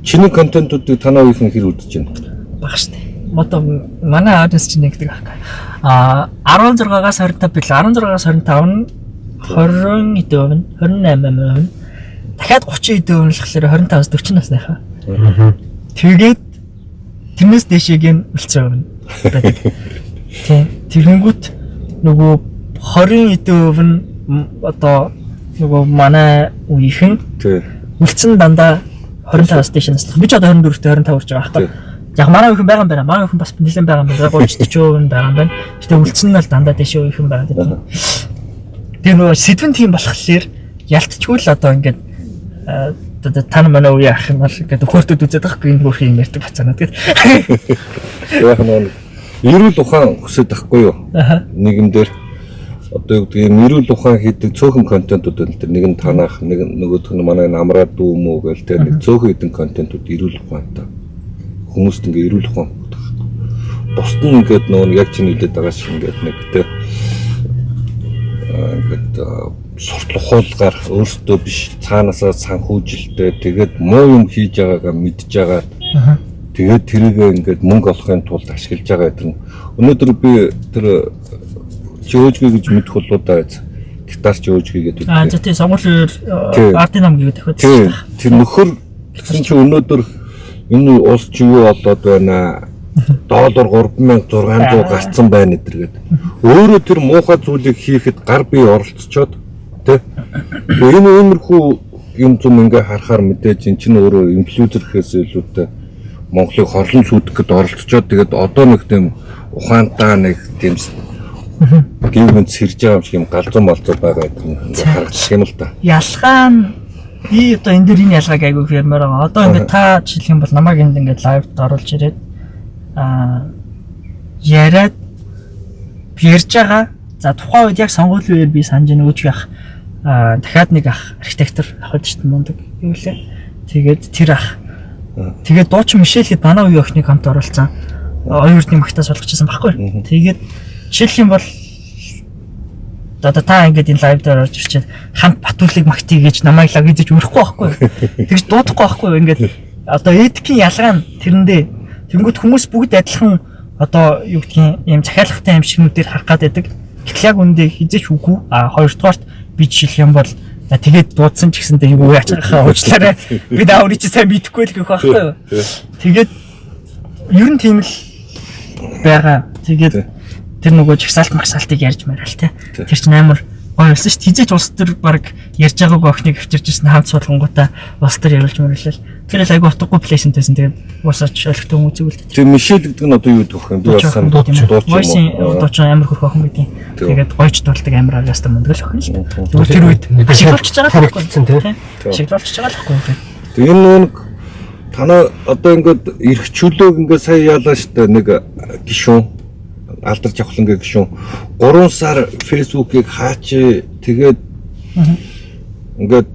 Чиний контентуудыг танаа үеийнхэн хэр үзэж байна? Баг штэ. Одоо манай аудиенс чинь нэгдэг байхгүй. 16-аас 25 бил 16-аас 25 нь 20% 28%. Дахиад 30% нь болохоор 25-аас 40 насныхаа. Тэгээд тэрнээс дэшег нь үлцэн байдаг. Тийм. Тэгэнгүүт нөгөө 20% нь одоо нөгөө манай үеийнхэн үлцэн дандаа 25-аас дэш настай. Би ч одоо 24-т 25 урж байгаа байхгүй. Яг манай үеийнхэн байгаа юм байна. Манай үеийнхэн бас нэлээд байгаа юм байна. 30-40% байгаа юм байна. Гэтэ үлцэн нь бол дандаа дэш үеийнхэн байгаа гэдэг. Тэгээ нөгөө сэдвэн тийм болохоор ялтчгүй л одоо ингээд тань манай үе ах юм бол ингээд хөөртөд үзээд байхгүй энэ хөрх юм ярьдаг бацаанаа тэгээд яг нэг эрүүл ухаан хүсэж байхгүй юу? Нэгэн дээр одоо юу гэдэг юм эрүүл ухаан хийдэг цөөхөн контентууд байна. Тэр нэг нь танах, нэг нөгөөх нь манай намраа дүү мүү гэл тэр нэг цөөхөн хэдэн контентууд эрүүл ухаантай. Хүмүүст ингээ эрүүл ухаан өгдөг. Бусд нь ингээд нөгөө яг чинь хэлээд байгаа шиг ингээд нэг тэ ингээд сурталхуулгаар өөрсдөө биш цаанаасаа санхүүжилтээ тэгээд муу юм хийж байгаагаа мэдж байгаа. Тэгээд тэрийг ингээд мөнгө олохын тулд ашиглаж байгаа гэдэг. Өнөөдөр би тэр жөөжгий гэж мэдэх болоо да. Гитар жөөжгий гэдэг. За тий сонгуулийн ардын нам гэдэг дахиад. Тэр нөхөр гэсэн чи өнөөдөр энэ улс чи юу болоод байна? Доллар 3600 гарцсан байна гэдэг. Өөрөө тэр муухай зүйлийг хийхэд гар бие оролцоод тэ. Энэ иймэрхүү юм зүм ингээ харахаар мэдээж эн чинь өөрөө инфлюенсер гэхээс илүүтэй Монголыг хорлон сүйдэх гэд оролцоод тэгээд одоо нэг тийм ухаантай нэг тийм гинэнд сэрж байгаа юм шиг юм галзуу малзуу байгаа юм харагдах юм л да. Ялгаа нь би одоо энэ дээр энэ ялгааг айгүй ярмаар байгаа. Одоо ингээд та жишээлх юм бол намайг энд ингээд лайвд оруулж ирээд яриад ярьж байгаа. За тухайн үед яг сонгуулийн үеэр би санаж нэг үжиг ах дахиад нэг ах архитектор авах гэж мундаг юу лээ. Тэгээд тэр ах тэгээд дуучин Мишель манай үе охиныг хамт оруулсан. Оюутны магтаас болгочихсон байхгүй. Тэгээд жишээлх юм бол одоо та ингээд энэ лайв дээр орж ирчээд хамт Батүлыг магтъя гэж намайг лаг гэж өрөхгүй байхгүй. Тэгж дуудахгүй байхгүй. Ингээд одоо эдикийн ялгаа нь тэрэндээ тэнгууд хүмүүс бүгд адилхан одоо юу гэдгийг юм захиалгатай юм шигнүүдээр харах гад байдаг. Гэтэл яг үндэ хизээч үгүй. Хоёрдугаарт би жишээлх юм бол тэгээд дуудсан ч гэсэндээ юу яач хаа уучлаарай. Би дааврыг чи сайн мэдэхгүй л гэх байхгүй. Тэгээд ер нь тийм л байгаа. Тэгээд тэр нөгөө жагсаалт магсаалтыг ярьж мараа л те. Тэр чинь амар гоё болсон шүү дээ. Хизээч улс төр баг ярьж байгаагүй охиныг авчирч ирсэн хамт суулгангуудаа улс төр яриулж мөрлөл. Тэр л айгүй утгагүй плейсэнтэйсэн. Тэгээд уусаач ойлгохтой хүмүүс үзүүлдэг. Тэр Мишель гэдэг нь одоо юу гэдэг вэ? Би болсон дуучин амар хөрх охин гэдэг. Тэгээд гойч дуулдаг амар авьяастай мундаг л охин л. Зүгээр тэр үед ашиглуулж байгаа байхгүй тийм. Ашиглуулж байгаа л байхгүй. Тэгээд энэ нэг танаа одоо ингээд эрх чөлөөг ингээд сая яалаа шүү дээ нэг гишүүн алдарч явахлангийн гишүүн 3 сар фэйсбүүкийг хаач тэгээд ингээд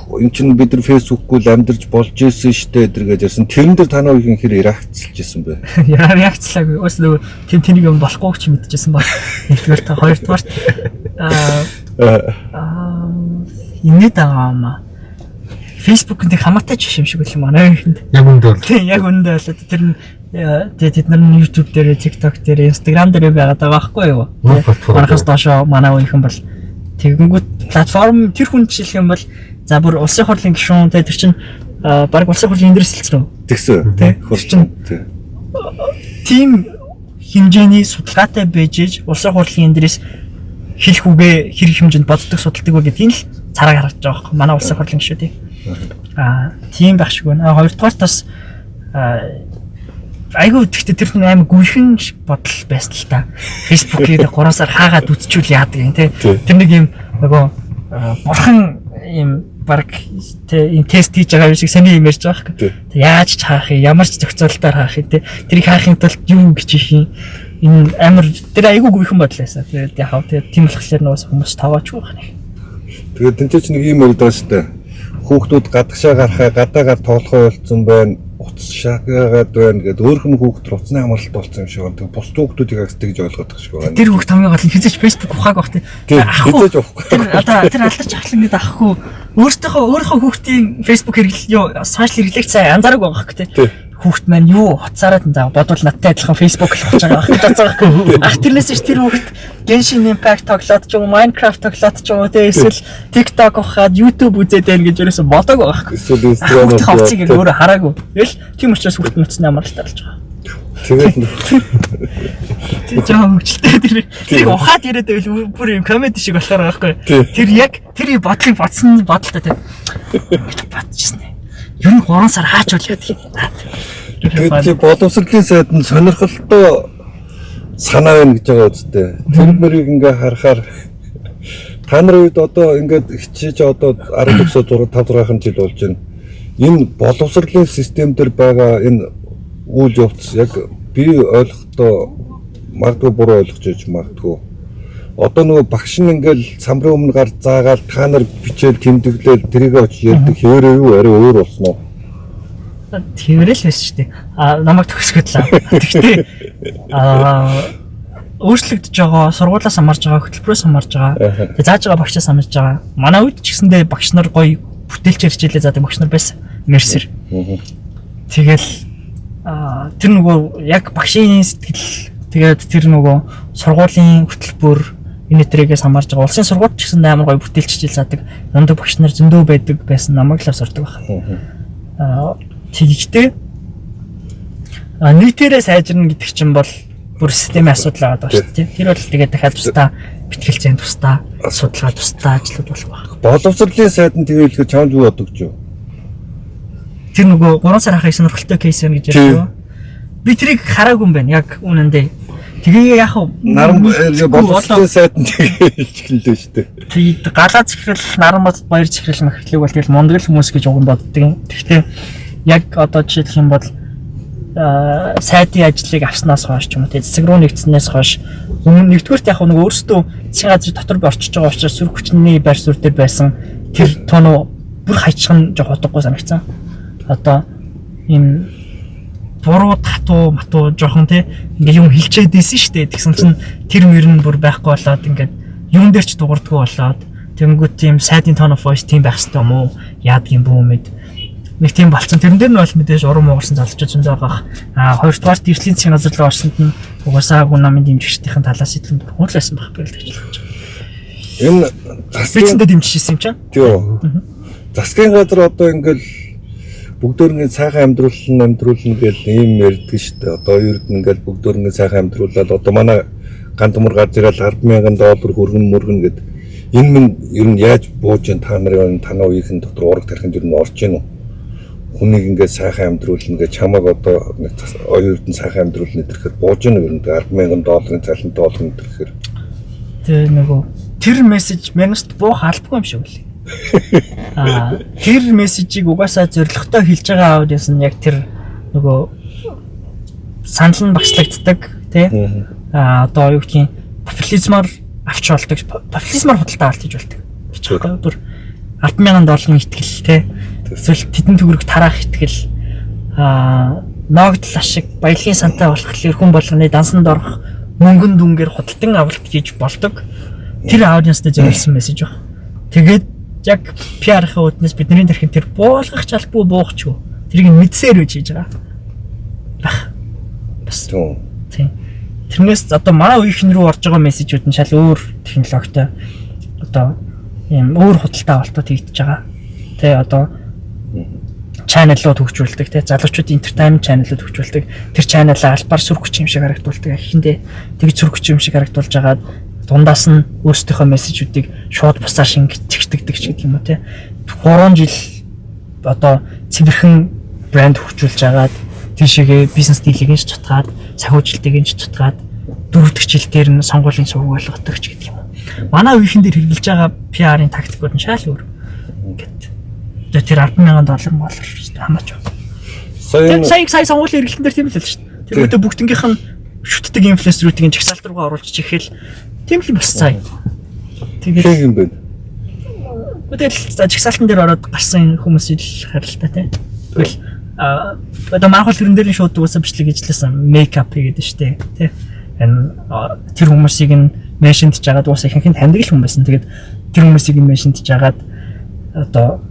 эн чинь бид нар фэйсбүүкгүй л амьдарч болж ирсэн штэ гэдэргээд ярьсан. Тэрэн дээр танаа үеийн хэр реакцлж ирсэн бэ? Реакцлаагүй. Өөс нөгөө тэнийг юм болохгүй ч мэдчихсэн баг. Нэгдүгээр та хоёрдугаар инээд байгаа. Фэйсбүүкэнд хамаатай ч юм шиг л манай ихэнд. Яг үндэ. Тийм яг үндэ болоод тэр нь тэд нар YouTube дээр, TikTok дээр, Instagram дээр байгаад байгаа байхгүй юу? Манайхаас доошоо манай үеийнхэн бол тэгэнгүүт платформ тэр хүн жишээлх юм бол за бүр улсын хурлын гишүүн тэр чинь баг улсын хурлын эндэрсэлцэн үү? Тэгсэн. Тэр тийм хэмжээний судалгаатай байж улсын хурлын эндэрээс хэлэх үгээ хэрэг хэмжээнд боддог судалдаг вэ гэдгийг л цараа гаргаж байгаа байхгүй манай улсын хурлын гишүүд тийм. Тийм байх шиг байна. Хоёрдугаар тас айгүй гэхдээ тэр хүн амар гүйхэн бодол байсан л та. Facebook-ийг 3 сар хаагаад үтчүүл яадаг юм те. Тэр нэг юм нөгөө бурхан юм баг те тест хийж байгаа шиг саний юм ярьж байгаа хэрэг. Яаж ч хаах юм, ямар ч зохицуулалтаар хаах юм те. Тэрийг хаахын тулд юу гэж юм. Энэ амар тэр айгүй гүйхэн бодол байсан. Тэгээд яхав тийм болохоор нуус хүмүүс таваачгүй байна. Тэгээд тэнцээч нэг юм ярьдаг шүү дээ. Хүүхдүүд гадагшаа гарахаа гадаагаар тоглохоо болцсон байна. Утас шаагаад байна гэдэг өөр хүм хүүхд утасны амралт болсон юм шиг байна. Тэгээд бус хүүхдүүдийг агс тэгж ойлгоод байгаа шиг байна. Тэр хүүхд хамгийн гол нь хизээч Facebook ухааг багт. Хизээч уухгүй. Тэр алдарч ахлан гэдэг ахгүй. Өөрийнхөө хүүхдийн Facebook сошиал хэрэглэгч сайн анзаараг байгаа хэрэг те. Хүүхд маань юу хуцаараад энэ бодвол надтай адилхан Facebook л ухаж байгаа гэж бодсон. Ах тэрнээс ч тэр хүүхд Genshin Impact тоглоод ч юм уу Minecraft тоглоод ч юм уу те эсвэл TikTok ухаад YouTube үзээд байна гэж ерөөсө бодоагүй байгаа хэрэг. Эсвэл Instagram хавцыг өөрөө хараагүй. Тэгэл тийм учраас хүүхд нүцнээ амралт оруулж байгаа. Тэгээд тэр жаа хөвгчлээ тэр ухаад яриад байвал бүр юм комеди шиг болохоор байгаа байхгүй. Тэр яг тэр бодлыг бодсон бодолтой те. Бодчихсон. Ер нь 3 сар хаач бол яа тийм. тэгээд боловсролын сайд нь сонирхолтой санаа байна гэж байгаа үстэй. Тэр мөрийг ингээ харахаар Та нарын үед одоо ингээд хичээж одоо 10 төгсөө 5-6 жил болж байна. Энэ боловсролын систем дээр байгаа энэ үйл явц яг би ойлгохдоо магадгүй буруу ойлгож байж магадгүй. Одоо нөгөө багш нь ингээл самрын өмнө гар заагаад та нар бичээл тэмдэглээл тэрийг очиж ярьдаг хэвээрээ юу арай өөр болсон уу? Тэрэл байсан шүү дээ. Намайг төгсгöd лээ. Гэхдээ өөрчлөгдөж байгаа, сургуулиас хамаарж байгаа, хөтөлбөрөөс хамаарж байгаа. Тэгээ зааж байгаа багшаас хамаарж байгаа. Манай үед ч гэсэндээ багш нар гоё бүтээлч хичээлээ заадаг багш нар байсан. Мерсер. Тэгэл тэр нөгөө яг багшийн сэтгэл тэгээд тэр нөгөө сургуулийн хөтөлбөр энэ төрөөс хамаарж байгаа. Улсын сургууль ч гэсэндээ амар гоё бүтээлч хичээл заадаг. Мундаг багш нар зөндөө байдаг байсан. Намайг л авсардаг байна. Тэгэхдээ нийтээрээ сайжирна гэдэг чинь бол бүр системийн асуудал байгаа шүү дээ. Тэр бол тэгээд дахиад тусдаа битгэлцэн тусдаа судалгаа тусдаа ажлууд болох байна. Боловсролын сайд нь тэгээд хэлэхэд чамд юу бодогч юу? Тэр нөгөө 3 сар ахыг сонирхолтой кейс юм гэж ярьсан. Би тэрийг хараагүй юм байна. Яг үнэндээ. Тэгээ яг боловсролын сайд нь тэгээд хэлчихлээ шүү дээ. Тэгээд галаа захирал, Наранбат баяр захирал махлыг бол тэгэл мундаг хүмүүс гэж уган боддог юм. Тэгэхдээ яг одоо жишээлх юм бол сайдын ажлыг авснаас хойш ч юм уу цэцэг рүү нэгдснээс хойш нэгдүгээрт яг нэг өөрсдөө засгийн газрын дотор би орчиж байгаа учраас сүрх хүчний байр суурь дээр байсан тэр тоноо бүр хайчхан жоох утгагүй санагцсан. Одоо ийм буруу татуу матуу жоохон тий ингээ юм хилчээд ийсэн шүү дээ. Тэгсэн чинь тэр мөр нь бүр байхгүй болоод ингээд юун дээр ч дуурдгүй болоод тэнгуү тийм сайдын tone of voice тийм байх хэрэгтэй юм уу? Яадаг юм бүү мэд. Нэг тийм болцсон. Тэрэн дээр нь бол мэдээж уран муугарсан залуучууд зөндөө байгаа. Хоёрдугаар дэвшлийн засгийн газар руу орсонд нь угаасаа гүн намын дэмжигчдийн талаас сэтлэн дургуулсан байх гэж хэлж байна. Энэ засгийн дэмжижсэн юм чинь. Тий. Засгийн газар одоо ингээл бүгдөрний сайхан амьдруулна гэж ийм ярьдаг шүү дээ. Одоо ерд нь ингээл бүгдөрний сайхан амьдруулаад одоо манай ганц мөр гарч ирэл $10,000 хөргөн гэд энэ минь ер нь яаж бууж ин та нарын танаа үеийн дотор ураг тархинд ер нь орж ийн үү? Хүнийг ингээд сайхан амьдруулна гэж чамаг одоо нэг оюутан сайхан амьдруулна гэхээр бууж ийн ер нь $10,000 цалин доллар гэхээр тэр нөгөө тэр мессеж менест буух албагүй юм шиг үлээ. Тэр мессежийг угаасаа зоригтой хэлж байгаа аудиос нь яг тэр нөгөө санал нь багслагддаг тий. Одоо юу гэх юм популизмаар авч болдог, популизмаар худалдаа авалт хийж болдог. Бичээгүй бүр $10,000 итгэл тий. Эсвэл тэдэн төгрөг тараах итгэл ноогдол ашиг баялагын сантай болох хүн болгоны дансанд орох мөнгөн дүнгээр худалдан авалт хийж болдог. Тэр аудиенстэй зориулсан мессеж баг. Тэгээд яг PR-ийн үднэс бидний тархинд тэр буулгах чалбуу буугч юу. Тэрийг мэдсээр үж хийж байгаа. Бах. Бас тийм. Тэрнээс одоо манай үеийн рүү орж байгаа мессежүүд нь шал өөр технологитой одоо ийм өөр худалдаа авалтууд хийгдэж байгаа. Тэ одоо чаналууд хөгжүүлдэг те залуучууд entertainment чаналууд хөгжүүлдэг тэр чаналаа албаар сүрх хүч юм шиг харагдуулдаг ихэндээ тэгж сүрх хүч юм шиг харагдуулж агаад дундаас нь өөрсдийнхөө мессежүүдийг шууд бусаар шингэтгэдэг ч гэдэг юм уу те 3 жил одоо цэвэрхэн брэнд хөгжүүлж агаад тийшээгээ бизнес дийлийг нь цутгаад санхүүжилтийг нь цутгаад дөрөвдөг жил дээр нь сонгуулийн сувг болгодог ч гэдэг юм уу манай үеийн дээр хэрэгжилж байгаа PR-ийн тактикууд нь шал өөр ингээд тэр $10,000 болор шүү дээ хамаач. Сая сонгуулийн эргэлтэн дээр тийм л л шүү дээ. Тэр өдөө бүгднгийнх нь шүтдэг инфлюенсерүүдийн жагсаалт руу оруулж чихэл тийм л бас сая. Тэгээд юм байна. Тэгэл жагсаалтан дээр ороод гарсан хүмүүсийг л харилтаа тийм. Тэгэл одоо манхал тэрэн дээр нь шууд дуусаа бичлэг хийжлээсэн мейкап хийгээд шүү дээ тийм. Тэр хүмүүсийг нь меншнтж жагаад дуусаа ихэнх нь таньдаг л хүн байсан. Тэгээд тэр хүмүүсийг нь меншнтж жагаад одоо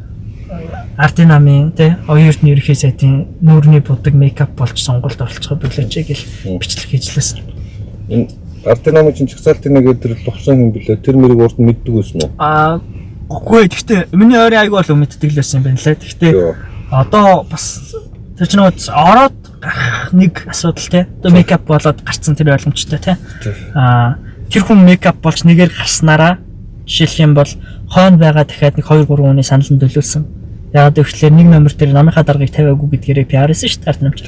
Артинамын тий оюутны ерхий сайтын нүүрний будаг мейкап болж сонгуульд оролцоход бүлээч гэл бичлэг хийжлээсэн. Энэ Артинамын чинь жагсаалтын нэг өдөр лувсан юм билээ. Тэр мэрийг урд нь мэддэг байсан уу? Үгүй гэхдээ миний ойрын айгүй бол мэддэг л байсан юм байна лээ. Гэхдээ одоо бас тэр чинь ороод гарах нэг асуудал тий. Одоо мейкап болоод гарцсан тэр ойлгомжтой тий. Тэр хүн мейкап болж нэгээр гарснараа жишээлх юм бол хойно байгаа дахиад нэг 2-3 хүний саналд төлөвлөсөн. Яг тэгэхээр нэг номер дээр намынхаа даргаыг тавиагүй гэдгээрээ PR-сэн шүү дээ намч.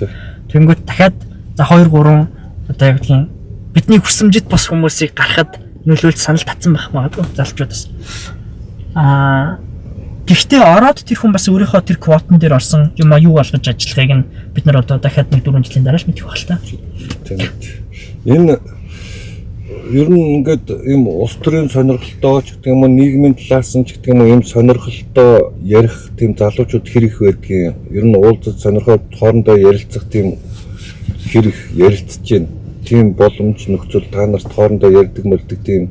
Тэнгүүт дахиад за 2-3 одоо яг тийм бидний хүсэмжит бос хүмүүсийг гарахад нөлөөлж санал татсан байх магадгүй залуучуудаас. Гэхдээ ороод тэр хүн бас өөрийнхөө тэр квотн дээр орсон юм юу болгож ажиллахыг нь бид нар одоо дахиад 1-4 жилийн дарааш мэдэх байх л та. Тийм. Энэ ер нь ингээд ийм улс төрийн сонирхолтой ч гэдэг юм уу нийгмийн талаас нь ч гэдэг юм уу ийм сонирхолтой ярих тийм залуучууд хэрэг байдгийг ер нь уулзаж сонирхоод хоорондоо ярилцах тийм хэрэг ярилцж байна. Тийм боломж нөхцөл та нарт хоорондоо ярьдаг мэлдэг тийм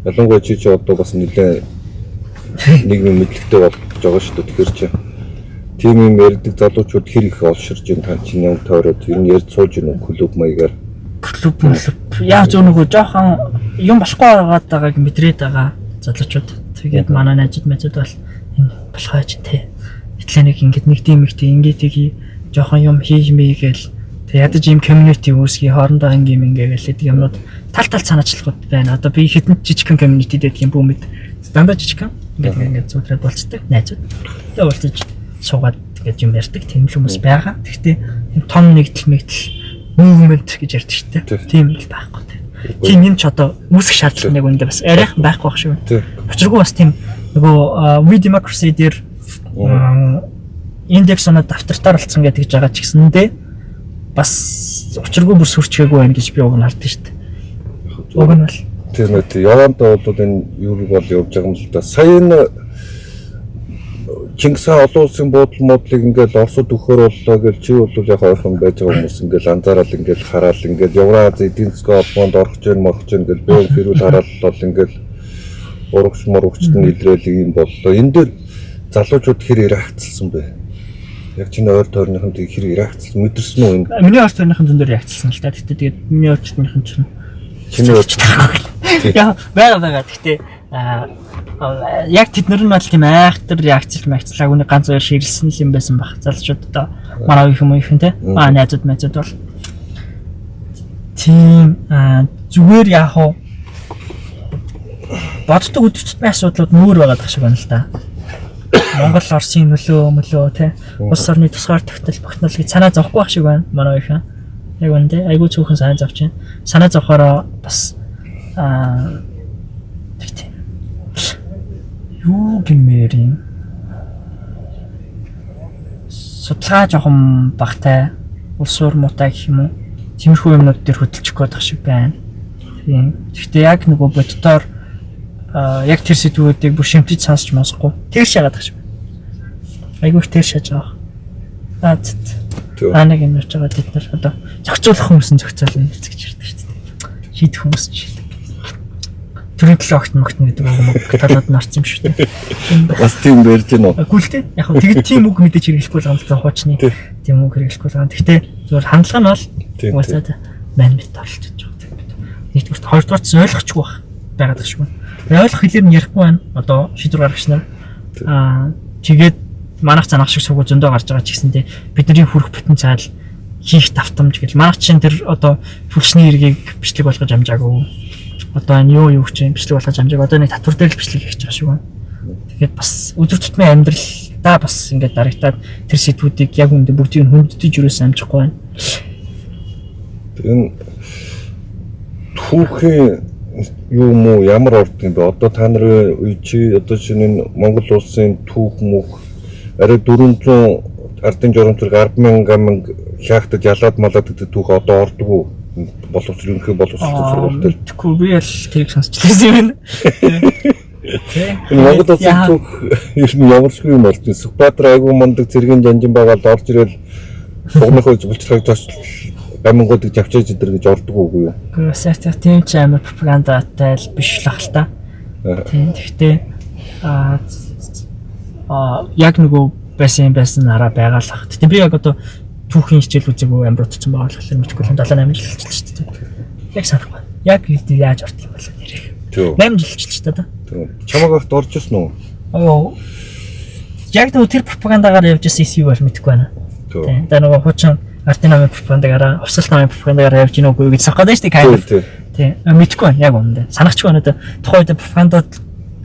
ялангуяа чи одоо бас нэлээ нийгмийн мэдлэгтэй болж байгаа шүү дээ. Тэгэхээр чи тийм юм ярьдаг залуучууд хэрэг олширж байна. Та чинь юм тойроод ер нь ярьж сууж байна клуб маягаар. Клуб яа зөв нөгөө жоохон юм болохгүй байгааг мэдрээд байгаа залуучууд. Тэгээд манай найзууд бол энэ болохоо ч тий. Итлээ нэг ингэдэг нэг тийм ингээ жоохон юм хиймээ гээл тэг ядаж ийм community үүсгий хоорондоо ингээгээл гэдэг юмнууд тал санаачлахуд байна. Одоо би хэдэн жижигхэн community гэдэг юм бүүмэд дандаа жижигхэн ингээд зүгтрээд болцдог найзууд. Тэгээ уулзаж суугаад тэгээд юм ярьдаг тийм л хүмүүс байгаа. Гэхдээ энэ том нэгдэл movement гэж ярьдаг шүү дээ. Тийм л байхгүй. Тийм юм ч одоо үүсэх шаардлага нэг үндэ бас арайхан байхгүй байх шүү. Учиргүй бас тийм нөгөө We Democracy дээр индекс оноо давтартаар болсон гэдэг ч байгаа ч гэсэндээ бас учиргүй бүр сүрчгээгүй байна гэж би уг нь хардсан шүү дээ. Уг нь бол тийм үү. Явандаа бол энэ юу бол явж байгаа юм л да. Сая энэ Чингис хаан олон улсын буудал модлыг ингээл Оросд өгөхөр боллоо гэж чи бол яг ойрхон байж байгаа хүмүүс ингээл анзаараад ингээл хараад ингээл Евразийн эдийн засгийн холбоонд орох гэж ингээл бээн хэрүүл хараал бол ингээл урагчд нь илрээл юм боллоо. Энэ дээр залуучууд хэр реакцлсан бэ? Яг чиний ойр тойрныхын хэр реакцлсан мэдэрсэн үү энэ? Миний ойр тойрныхын зүүн дээр реакцлсан л та. Тэгтээ тэгээд миний ойр тойрныхын чинь чиний ойр яа байгаа. Тэгтээ яг тэднэр нь бол тийм айхтар реакцлаагүй нэг ганц хоёр ширэлсэн юм байсан баг. Залуучууд одоо манай их юм те. Найзууд бол тийм зүгээр яах вэ? Боддог үдчихдээ асуудлууд нүүр байгаа шиг байна л да. Монгол Оросын нөлөө те. Улс орны тусгаар тогтнол гэж санаа зовхгүй байх шиг байна. Манай их яг үнэндээ айгүй цөөхөн санаа зовж байна. Санаа зовхороо бас юу гэмээр судалгаа жоохон багтай улс уур муутай гэх юм уу тиймэрхүү юмнууд дээр хөдөлчих гээд байх шиг байна. Тийм. Гэхдээ яг нөгөө боддоор яг тэр сэдвүүдийг бүр шимтэж сонсч мосхгүй тэр шагаад байх шиг байна. Айгүй тэр шааж байгаа. Нэг юм ярьж байгаа бид нар одоо зохицуулах хүмүүс нь зохицуулна гэж ярьдаг шүү дээ. Шийдэх хүмүүс нь шийдэх. Төрийн төлөө огт гэдэг үг талаад нь орсон юм шүү дээ. Бас тийм барьж гинөө. Үгүй л дээ. Яг хөө тэгээд тийм үг мэдээж хэрэглэхгүй байгаа юм л хуучны. Тийм үг хэрэглэхгүй байгаа. Гэхдээ зөвхөн хандлага нь бол уусаад мань мэд оролцож байгаа юм. Нэгдүгээр хоёрдугаар ч ойлгохгүй байгаад байгаа шүү. Ойлгох хэлээр нь ярихгүй байна. Одоо шийдвэр гаргагч нар тэгээд манайх занах шиг сүгүү зөндөө гарч байгаа ч гэсэндээ бидний хүрэх потенциал хийх давтамж гэл манайх чинь тэр одоо түлшний эргийг бичлэг болгож амжаагүй. Одоо энэ юу гэж бичлэг болгож амжааг одоо нэг татвар дээр л бичлэг хийж байгаа шүү байна. Тэгээд бас өдөр тутмын амьдралдаа бас ингээд дарагтаад тэр сэдвүүдийг яг үндэ бүгдийг хүндэж юусэн амжихгүй байна. Энэ түүхийн юу муу ямар орд юм бэ? Одоо та нарын үе чи одоо шинэ Монгол улсын түүх мөх арай 400 ардын журамчрыг 10,000 хяактад ялаад малаад гэдэг түүх одоо ордог уу? Боловсрол сургууль дээр. Тэгэхгүй би л тэрийг сонсчихлээ юм байна. Монгол улсын түүх ер нь ямарчгүй юм болж байна. Сүхбаатар айгүй мундаг цэргийн жанжин байгаад орж ирэл сугнахыг булчлагыг тооч гамингуудыг завчиж идэр гэж ордог уу юу? Гэхдээ тийм ч амар пропагандатай л биш л ахал та. Тийм. Гэхдээ яг нөгөө байсан араа байгаа л ах. Тэгтээ би яг одоо түүхийн хичээл үзээгүй амруудсан байгаа болохоор мэдгүй л 78 жил болчихлоо шүү дээ. Яг санахгүй. Яг яаж орд юм бол нэрээ. 8 жил болчихлоо та. Чамаг огт орж ирсэн үү? Яг нөгөө тэр пропагандагаар явж ирсэн эсвийг бол мэдгүй байна. Тийм. Тэгээ нөгөө хуучин ардын намын пропагандагаараа, хувьсалт намын пропагандагаараа явж гинөө үгүй гэж санахгүй дээ шүү дээ. Тийм. Мэдгүй байна яг үнэндээ. Санахчгүй байна одоо тухайн үед пропагандад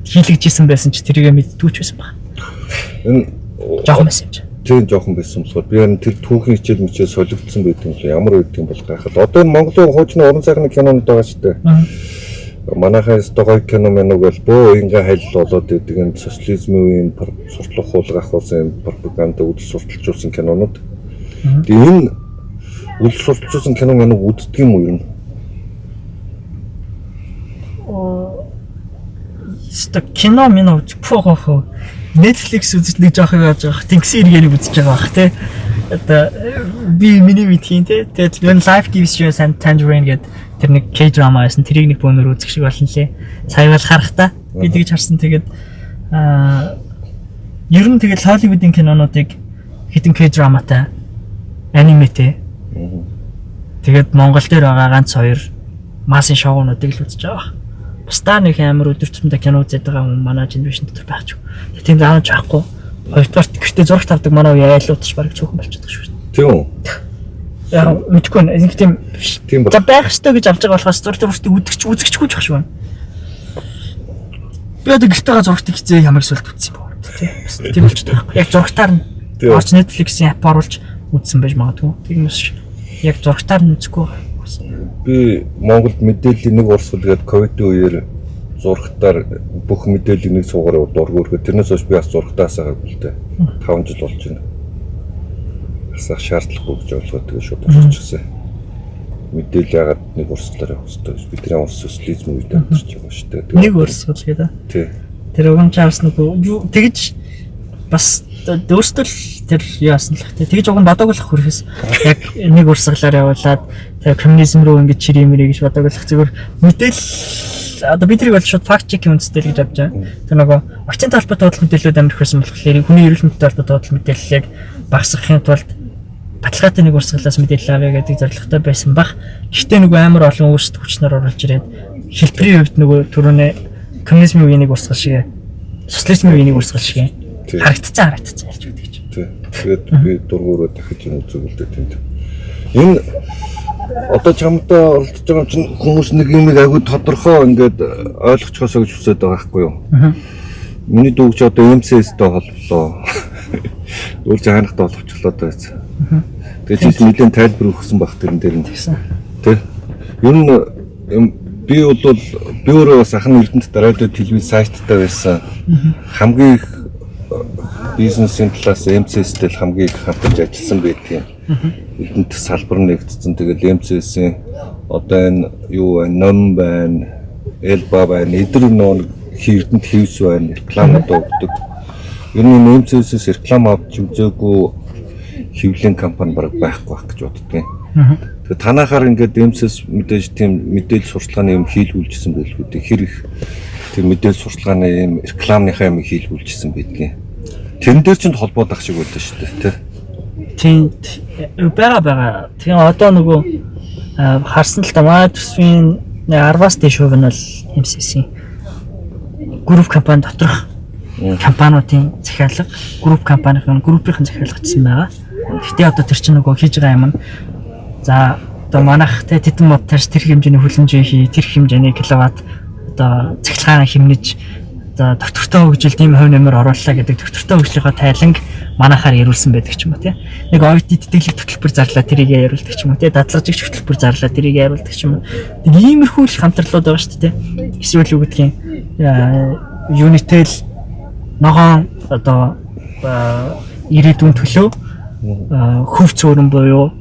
хийлэгжсэн байсан ч тэрийгэ мэддгүй ч байсан байна. Энэ жоохон байсан юм чи. Тийм жоохон байсан болохоор би энэ тэр түүхийн хичээл мичээ солигдсон байдаг юм л ямар үед юм бол гайхал. Одоо энэ Монголын хуучин уран сайхны кинонод байгаа шүү дээ. Манайхаа стогой кино мэнэг бол бөө ингээ хайлт болоод идэг энэ социализмын үеийн суртлах хуулга ахуулсан пропаганда үдс сурталчилсан кинонууд. Тэгээ энэ үдс сурталчилсан кино мэнэг үздэг юм уу юу? Кино минь үзэхгүй. Netflix үзэж нэг жоох яаж байгаа. Тэнгисийн эргээнийг үзэж байгаа бах тий. Одоо би миний мэдхийн тий. Тэгээд энэ live TV show Tangerine гэдэг тэр нэг K-drama байсан. Тэрийг нэг бөөнөр үзэх шиг болно лээ. Сая бол харахтаа би тэгж харсан. Тэгээд ер нь тэгээд Hollywood-ийн кинонуудыг хитэн K-dramатай аниметэй. Тэгээд Монгол дээр байгаа ганц хоёр массын шоунуудыг л үзэж байгаа. Бусдаа нэг амар өдөртөндөө кино үзээд байгаа хүн манай генерашн дотор байх ч. Тийм заавч байхгүй. Хоёрдугаар гэртээ зураг тавьдаг манай үе айлуудч баг цөөхөн болчихдог шүү дээ. Тийм үү? Яа, мэдгүй нэг тийм за байх ёстой гэж авч байгаа болохоос зураг тавьдаг үзэгчгүй ч байх шүү. Би одоо гэртээ зурагт хизээ ямар эсвэл үзсэн юм бэ? Тийм болчихдог байхгүй. Яг зурагтаар нь орч Netflix-ийн апп оруулж үзсэн байж магадгүй. Тэгмээс яг зурагтаар нь үзэхгүй. Би Монголд мэдээллийн нэг урсгал гээд ковидын үеэр зурагтаар бүх мэдээллийг нэг суугаар дургуурхээ. Тэрнээс хойш би бас зурагтаас агаагүй л дээ. 5 жил болж байна. Асах шаардлагагүй гэж ойлгоод тэгээ шууд орчихсан. Мэдээлэл ягаад нэг урсгалаар явах хэрэгтэй. Бидний улс социализм үед амьдарч байгаа шүү дээ. Нэг урсгал гэдэг. Тий. Тэр уг нь чаас нөгөө тэгж бас өөртөө тэр яасан л хэ. Тэгж уг нь бодоглох хүрэхээс яг нэг урсгалаар явуулаад тэр коммунизм руу ингэж чиримэрэ гэж бодоглох зүгээр мэдээлэл одоо бид тэрийг бол шууд факт чек үндэстэй л гэж авч байгаа. Тэр нөгөө вакцинтай холбоотой бодлого мэдээлэлүүд амирх байсан болохоор хүний эрүүл мэндтэй холбоотой бодлого мэдээллийг багасгахын тулд баталгаатай нэг урсгалаас мэдээлэл авъя гэдэг зорилготой байсан баг. Гэхдээ нөгөө амар олон өөрсдөө хүчнээр оруулж ирээд хэлбэрийн хувьд нөгөө түрүүнээ коммунизмын үеийн нэг урсгал шиг социализмын үеийн нэг урсгал шиг харагдцсан ялж байдаг ч. Тэгээд би дургуураа дахиж юм үзүүлдэг тийм. Энэ одоо чамтай оролцож байгаа юм чинь хүмүүс нэг юм айгүй тодорхой ингээд ойлгочихосоо гэж хүсэж байгаа байхгүй юу? Миний дүүгч одоо MCS-тэй холболоо. Өөр жаанахтай боловчлоо байсан. Тэгээд чи нэлийн тайлбар өгсөн баг тэрэн дээр нь. Тэ. Ер нь би бол би өөрөө бас ахны эрдэнэт радио телевиз сайттай байсан. Хамгийн их бизнесийн талаас MCS-тэй хамгийн их хамтарч ажилласан байдгийн. Эрдэнэт салбар нэгдсэн. Тэгэл MCS-ийн одоо энэ юу вэ? Ном байна, Элба байна, эдгээр нөө эрдэнэт хэвс байна, рекламад өгдөг. Ер нь MCS-с реклам авч үзээгүй хөвлийн компани бараг байхгүй байх гэж боддгийн. Тэгээ танахаар ингээд MCS мэдээж тийм мэдээлэл сурталчилгааны юм хийлгүүлжсэн байлгүй дээ. Хэр их тийм мэдээлэл сурталчилгааны юм рекламныхаа юм хийлгүүлжсэн байдгийн. Тэрэн дээр ч холбоод ах шиг байлаа шүү дээ, тий. Тийм бага. Тэгээ одоо нөгөө харсан л та маа төсвийн 10-аас дээш хувь нь бол MCS-ийн групп компани доторх компаниудын захиалга, групп компанийн группийн захиалга гэсэн байгаа. Гэтэ одоо тэр чинь нөгөө хийж байгаа юм. За одоо манайх тэдэн мод тарс тэр хэмжээний хүлэмжээ хий, тэр хэмжээний киловатт одоо цахилгаан хэмнэж за доктортой хөгжил тийм хувь нэмэр орууллаа гэдэг доктортой хөгжлийнхаа тайланг манайхаар ярилсан байдаг ч юм уу тий. Нэг аудит тэтгэл хөтөлбөр зарлаа тэрийг яриулдаг ч юм уу тий. Дадлагжигч хөтөлбөр зарлаа тэрийг яриулдаг ч юм уу. Нэг иймэрхүү л хамтарлууд байгаа шүү дээ тий. Эсвэл юу гэдгийг Unitel ногоон одоо ирээдүйн төлөө хөв цөөрөн буюу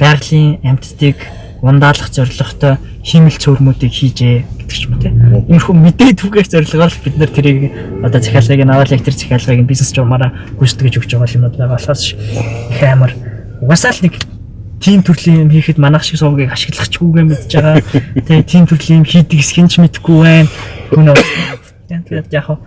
байгалийн амьтдыг ундаалах зорилготой химэл цөөрмүүдийг хийжээ гэдэг ч юм уу тийм. Иймэрхүү мэдээ түгээх зорилгоор бид нар тэрийг одоо захиалгыг нь аваад тэр захиалгыг нь бизнес журмаараа гүйцэтгэж өгч байгаа юмнууд байгаа болохоос их амар угаасаа л нэг тим төрлийн юм хийхэд манайх шиг сувгийг ашиглахчгүйгээ мэдж байгаа. Тэгээ тим төрлийн юм хийдэг эсхинч мэдэхгүй байна. Хүн тэгээд яг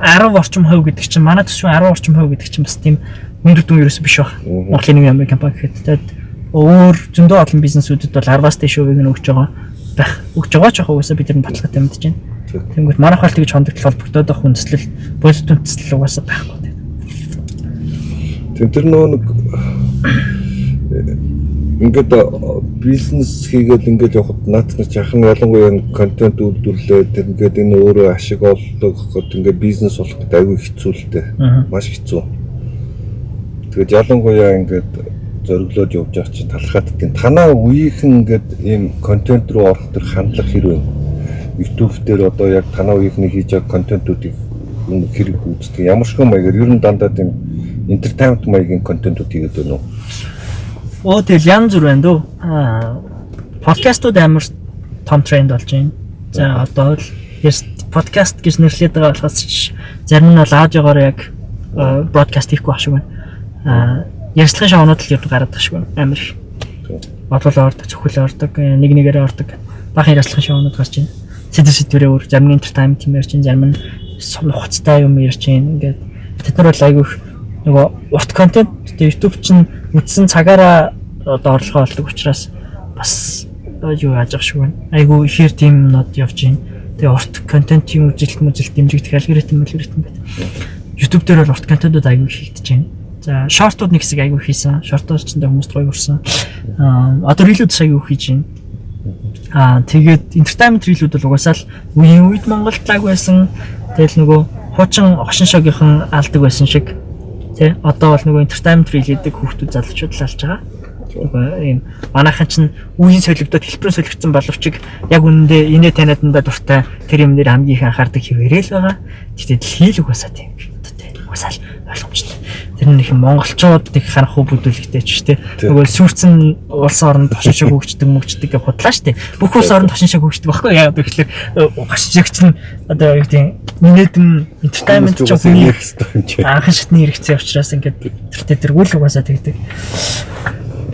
10 орчим хувь гэдэг чинь манай төсвийн 10 орчим хувь гэдэг чинь бас тийм өндөр дүн ерөөсөө биш баг. Монголын нэг юм компани гэхэд тэгээд өөр зөндөө олон бизнесүүдэд бол 10-аас дээш хувийг нь өгч байгаа байх. Өгч байгаа ч яг угаасаа бид нар баталгаатай мэдж байна. Тэнгүүт манайх бол тэгж хондогдол холбогдоод байх үндэслэл бодит үндэслэл угаасаа байхгүй. Тэр нэг ингээд бизнес хийгээд ингээд явахад наадмын жахан ялангуяа контент үйлдвэрлээд тэр ингээд энэ өөрөө ашиг олдог гэхэд ингээд бизнес болоход аюу хэцүү л дээ. Маш хэцүү. Тэгээд ялангуяа ингээд зориглоод явж байгаа чинь талхаадтын танаа үеийнхэн ингээд ийм контент руу орох төр хандлага хэрвээ YouTube дээр одоо яг танаа үеийнхний хийж байгаа контентуудыг хэрэг үздэг ямар ч юм маягаар ер нь дандаа тийм entertainment маягийн контентууд хийгээд байна уу? Тэгэл янз бүр байна дөө. Подкастууд амар том тренд болж байна. За одоо л подкаст гэж нэрлэдэг байгаа болохоос зарим нь бол аудиогоор яг бродкаст хийхгүй байх шиг байна. Ярилцлагын шоунууд л юу гараад байгаа шиг байна. Амар их. Бодлоо ордог, зөвхөлөө ордог, нэг нэгээрээ ордог. Баахан ярилцлагын шоунууд гарч байна. Сэдвэрээ өөр зарим нь entertainment юм ярьж байна, зарим нь нухацтай юм ярьж байна. Ингээд тэд нар бол айгүй нөгөө урт контент YouTube чинь үдсэн цагаараа одоо орлогоо олдог учраас бас юу яаж ах шиг байна. Айгүй ихэр тийм нод явж байна. Тэгээ урт контентын үжилт дэмжигдэх алгоритм байна. YouTube дээр бол урт контентууд айгүй хийгдэж байна. За шортууд нэг хэсэг айгүй хийсэн. Шортууд ч хүмүүс гоё хүрсэн. Одоо рилүүд айгүй хийж байна. Тэгээд entertainment рилүүд бол угаасаа л үеийн үед Монголд лаг байсан. Тэгэл нөгөө хуучин огшин шогийнхан алдаг байсан шиг тий одоо бол нөгөө entertainment reel хийдэг хүүхдүүд залуучууд л алж байгаа. Нөгөө ийм манайхан чинь үеийн солигдоод хэлбэрийн солигдсон боловч яг үнэндээ инээ таниадандаа дуртай тэр юм дээр хамгийн их анхаардаг хэвээрээ л байгаа. Тэгтээ дэлхий л угаасаа тийм тий угаасаа л ойлгомжтой. Тэр нэг их монголчууд их харах уу бүдүүлэгтэй ч тий нөгөө сүрцэн улс орнд хошин шиг хөгждөг гэж худлаа штэ. Бүх улс орнд хошин шиг хөгждөг байхгүй яа гэхээр хошин шиг чинь одоо юу гэдэг инээдэн entertainment ч юм анхан шатны хэрэгцээ учраас ингээд тэр тэргүүл угаасаа тэгдэг.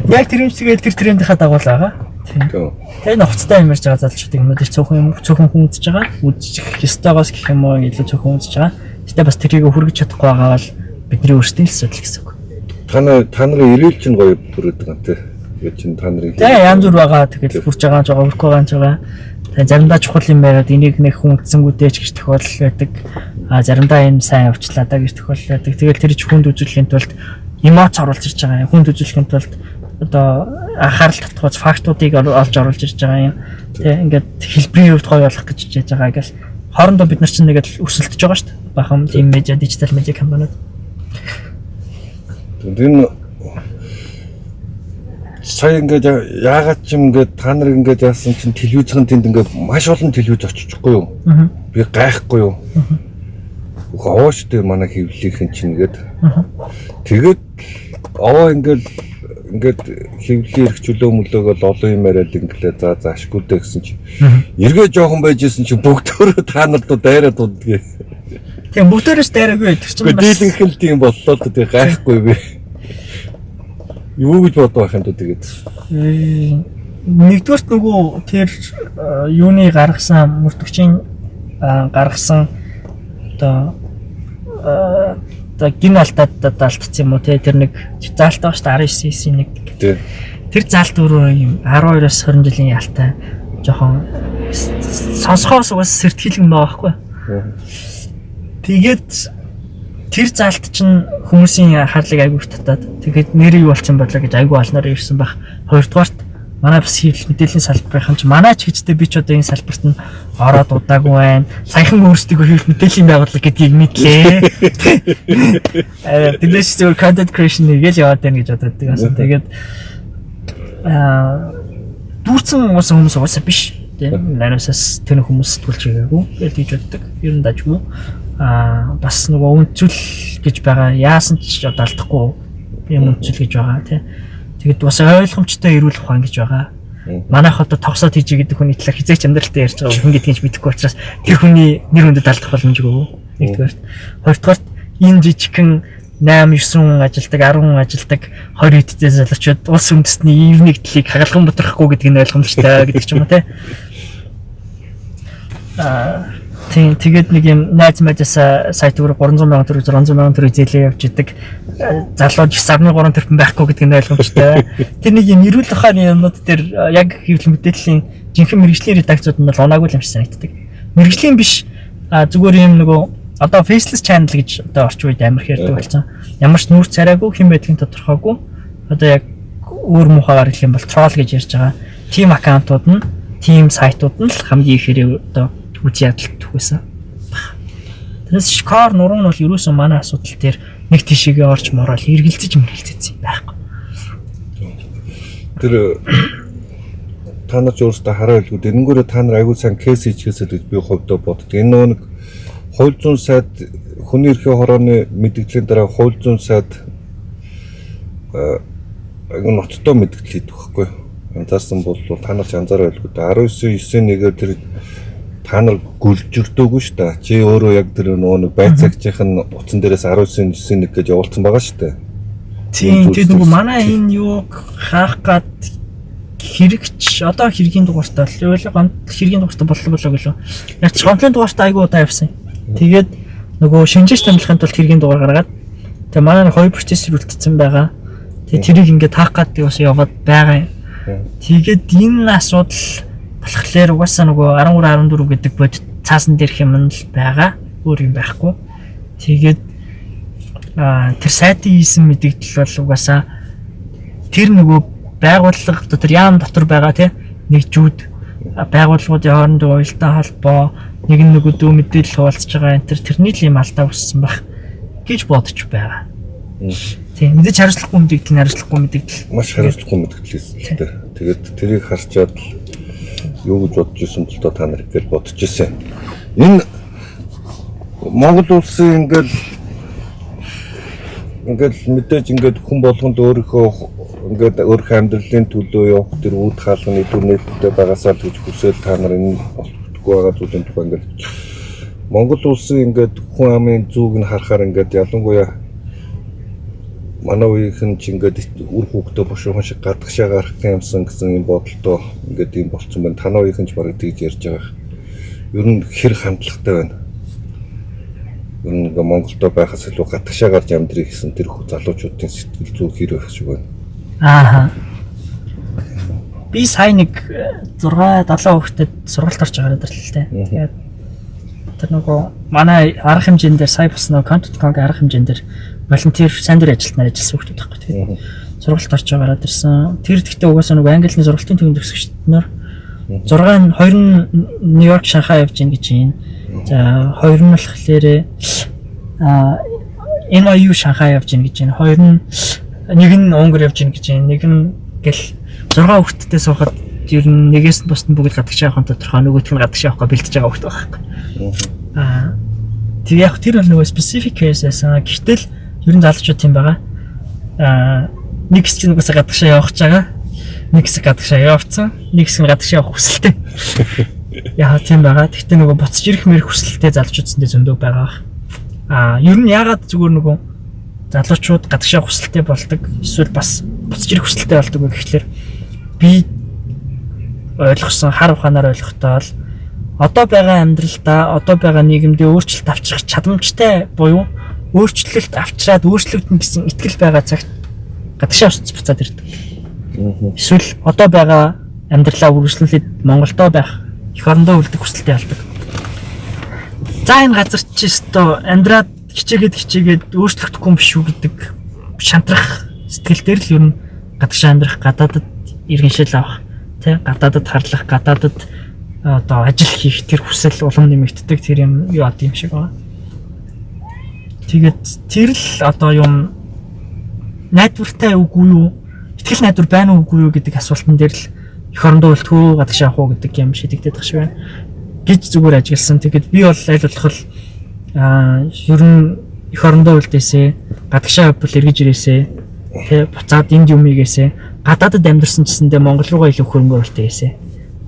Яг тэр юм чигээр тэр трендийнхаа дагуул байгаа. Тийм. Тэр нөхцөлтэй юм ярьж байгаа залуучуудыг юм дээр цөөхөн хүн үзэж байгаа. Үзчих ёстойгоос гэх юм уу илүү цөөхөн үзэж байгаа. Гэтэ бас тэрийг хүргэж чадахгүй байгаа бол бидний өөрсдийн л асуудал гэсэн үг. Та нарын ирээл чинь гоё бүрээд байгаа тий. Тэгээд чинь та нарын янз бүр байгаа. Тэгээд хүрч байгаа хүрхгүй байгаа. Тэгээд заримдаа чухал юм байгаад энийг нэг хүн үтсэнгүүдээ ч гэж тохиолдол байдаг. Заримдаа энэ сайн явчлаа да гэж тохиолдол байдаг. Тэгээд тэр хүнд үзүүлэхийн тулд эмоц оруулж ирж байгаа. Хүнд үзүүлэхийн тулд одоо анхаарал татгууц фактуудыг олж оруулж ирж байгаа юм. Тэ ингээд хэлбэрийн хувьд гоё болох гэж хийж байгаа гэл хоорондоо бид нар чинь нэгэд өсөлдөж байгаа шүү дээ. Бахан тийм медиа, дижитал медиа компаниуд. Тэгээд сая ингээд яагаад ч юм ингээд та нар ингээд яасан чинь телевизийн тэнд ингээд маш олон телевиз очихгүй юу? Би гайхгүй юу? Хоош дээр манай хэвлэлийнхэн чинь ингээд тэгээд овоо ингээд хэвлэлийн эрхчлөө мөлөөгөө олон юм яриад инглээ за ашгүйдээ гэсэн чинь эргээ жоохон байж исэн чинь бүгдөө та нарт дайраад дууддаг. Тийм бүгдөөс дайраагүй байдаг чинь бас дийлэнх л тийм боллоо л тэг гайхгүй би. Юу гэж бодож байх юм дөө тэгээд. Нэгдүгээрт нөгөө тэр юуны гаргасан мөрдөгчийн гаргасан одоо гин алдаад алдсан юм уу те тэр нэг заалт байгаа шүү дээ 19-ийн нэг. Тэр заалт өөрөө юм 12-оос 20 жилийн ялтай жоохон сонсохоос угаас сэртгэлэн байгаа байхгүй. Тэгээд тэр заалт чинь хүмүүсийн анхаарлыг айгүй татаад тэгээд нэр юу болчихсон бодлоо гэж айгүй олноор ирсэн баг. Хоёрдугаарт манай бас хийх мэдээллийн салбарын ч манай ч гэжтэй би ч одоо энэ салбарт нь ороод удаагүй байна. Саяхан өөрсдөө хийх мэдээллийн байгууллага гэдгийг мэдлээ. Тэгэлж зөв content creation нэгэл яваад байна гэж боддог байсан. Тэгээд дүүрсэн хүмүүс уусаа биш. Тийм нараас тэр хүмүүс сэтгүүлч гээгүй гэж боддог. Ер нь дажгүй. Бас нөгөө үнцэл гэж байгаа. Яасан ч одоо алдахгүй юм үнцэл гэж байгаа тийм. Тэгэд бас ойлгомжтой эрүүл ухаан гэж байгаа. Манайх одоо тогсоод хийж гэдэг хүний талаар хизээч амьдралтай ярьж байгаа хүн гэдгийг ч мэдэхгүй учраас тэр хүний нэр хүндэд алдах боломжгүй. Нэгдүгээрт. Хоёрдугаарт энэ жижигхэн 8-9 ажилдаг 10 ажилдаг 20 эдтэй залуучууд улс үндэстний ивнийг дэлхийг хагалган бодрахгүй гэдгийг нь ойлгомжтой гэдэг ч юм уу тийм тэгээд нэг юм найз мэдээс сайт дээр 300,000 төгрөг 600,000 төгрөг зээлээ явж идэг залууд 9.3 тэрбум байхгүй гэдгийг нь ойлгомжтой. Тэр нэг юм эрүүл ухааны юмнууд дээр яг хэвлэл мэдээллийн жинхэнэ мэрэгжлийн редакцууд нь бол онаагүй юм шиг санагддаг. Мэрэгжлийн биш зүгээр юм нөгөө одоо faceless channel гэж одоо орчин үед амар хэрдэг болсон. Ямар ч нүүр царайгүй хэн байдгийг тодорхойгүй. Одоо яг өөр мухагаар хэлэх юм бол troll гэж ярьж байгаа. Team аккаунтууд нь, team сайтууд нь л хамгийн ихээр одоо үгүй ядалт төгөөсөн. Тэрээс шкор нуруу нь бол ерөөсөн манай асуудал дээр нэг тишээгээ орж морол эргэлзэж мэргэлзээсэн байхгүй. тэр та нар ч өөрсдөө хараа хэлгүүд энэнгүүрээ та нар аягүй сайн кейс хийчихээсэй гэж би хувьдаа боддог. Энэ нэг хууль зүйн сайд хүний эрхийн хорооны мэдээллийн дараа хууль зүйн сайд аягүй ноцтой мэдээлэл хийдэг байхгүй. Анзаарсан бол та нар ч анзаараа хэлгүүд 19/9-1-ээр тэр та нар гүлжирдөөгүй шүү дээ. Чи өөрөө яг тэр нэг байцаагчийн утсан дээрээс 19/9-1 гэж явуулсан байгаа шүү дээ. Тийм тэр нөгөө манай энэ юуг хаах гад хэрэгч одоо хэргийн дугаартай л хэргийн дугаартай боллоо гэлөө. Яг ч гомдлын дугаартай айгуу удаа явсан. Тэгээд нөгөө шинжээч томилохын тулд хэргийн дугаар гаргаад тэгээ манай 2 процессор үлдсэн байгаа. Тэгээ тэрийг ингээд таах гэдэг бас яваад байгаа юм. Тэгээд энэ асуудал болохоор угаасаа нөгөө 13 14 гэдэг бодит цаасан дээрх юм л байгаа. Өөр юм байхгүй. Тэгээд тэр сайтын хийсэн мэдээлэл бол угаасаа тэр нөгөө байгууллага дотор яам дотор байгаа тий нэгжүүд байгууллагуудын хоорондын уялдаа холбоо нэг нөгөөдөө мэдээлэл хуваалцж байгаа энэ тэрний л юм алдаа үүссэн байх гэж бодож байгаа. Тийм мэдээж хариуцлагагүй мэдээлэл маш хариуцлагагүй мэдээлэл л дээ. Тэгээд тэрийг харчаад юу гэж бодож исэн бол та нар гэж бодож исэн. Энэ Монгол улсын ингээд мэдээж ингээд хүн болгонд өөрийнхөө амьдралын төлөө явах тэр үүд хаалганы дүрнэлттэй байгаасаа л гэж хүсэл та нар энэ болохгүй байгаа зүйлийн тухай ингээд Монгол улсын ингээд хүн амын зүг нь харахаар ингээд ялангуяа манай үеийнхэн ч ингээд үр хүүхдээ бошуухан шиг гадагшаа гарах юмсан гэсэн юм бодолтой ингээд юм болцсон байна. Танаа үеийнхэн ч бараг тэгж ярьж байгаа. Ер нь хэр хандлагатай байна. Ер нь Монголдо байхаас илүү гадагшаа гарч амьдрэх гэсэн тэр залуучуудын сэтгэл зүй хэр байх шиг байна. Ааха. Би сая нэг 6-7 хүүхдэд сургалт орж байгаа даа л тээ. Тэгээд тэр нөгөө манай арга хэмжээнд дээр сая бас нөгөө Content.com арга хэмжээнд дээр волонтер сайн дээр ажилласан хүүхдүүд байхгүй. Тэгээд сургалт орж байгаараа дэрсэн. Тэр гэхдээ угаасаа нөгөө англиний сургалтын төвөнд төгсөгчднөр 6 нь 2 нь Нью-Йорк, Шанхай явж гин гэж юм. За 2 нь болохоор NYU Шанхай явж гин гэж юм. 2 нь нэг нь Унгар явж гин гэж юм. Нэг нь гэл 6 хүүхдтэй суухад ер нь нэгээс нь бусд нь бүгд гадагшаа явах тодорхой нөгөөх нь гадагшаа явах бэлдэж байгаа хүүхд байгаа байхгүй. Тэр яг тэр бол нөгөө specific cases гэтэл ер нь залуучууд тийм байгаа. Нэг хэсэг нь угаасаа гадагшаа явах гэж байгаа. Нэг хэсэг гадагшаа явцсан. Нэг хэсэг нь гадагшаа явах хүсэлтэй. Яа тийм байгаа. Гэхдээ нөгөө буцаж ирэх мэрх хүсэлтэй залуучуудсандээ зөндөө байгаа. Ер нь яагаад зүгээр нөгөө залуучууд гадагшаа хүсэлтэй болдог. Эсвэл бас буцаж ирэх хүсэлтэй болдог вэ гэхлээр би ойлгосон хар ухаанаар ойлгохтой бол одоо байгаа амьдралдаа одоо байгаа нийгэмдээ өөрчлөлт авчрах чадамжтай буюу өөрчлөлт авчраад өөрчлөгдөн гэсэн итгэл байгаа цагт гадагшаа буцаад ирдэг. Эсвэл одоо байгаа амьдралаа үргэлжлүүлээд Монголдо байх эх орондоо үлдэх хүсэлтэй болдог. За энэ газар ч өстой амьдраад хичээгээд өөрчлөгдөхгүй юм биш үү гэдэг шантрах сэтгэл дээр л ер нь гадагшаа амьдрах, гадаадад иргэншил авах, тэ гадаадад харлах, гадаадад одоо ажил хийх тэр хүсэл улам нэмэгддэг тэр юм юу ад юм шиг байна. Тэгээд тэр л одоо юм найдвартай үгүй юу? Итгэл найдвар байна уугүй юу гэдэг асуултан дээр л эх орондоо үлдэхүү гадагшаа авах уу гэдэг юм шийдэгдээд байх шиг байна. Гэж зүгээр ажигласан. Тэгээд би бол аль болох ер нь эх орондоо үлдээсээ, гадагшаа авбал эргэж ирээсээ, тэ буцаад энд юм ийгээсээ, гадаадад амьдарсан гэсэндээ Монгол руугаа илүү хөрөнгө оруулалт хийгээсээ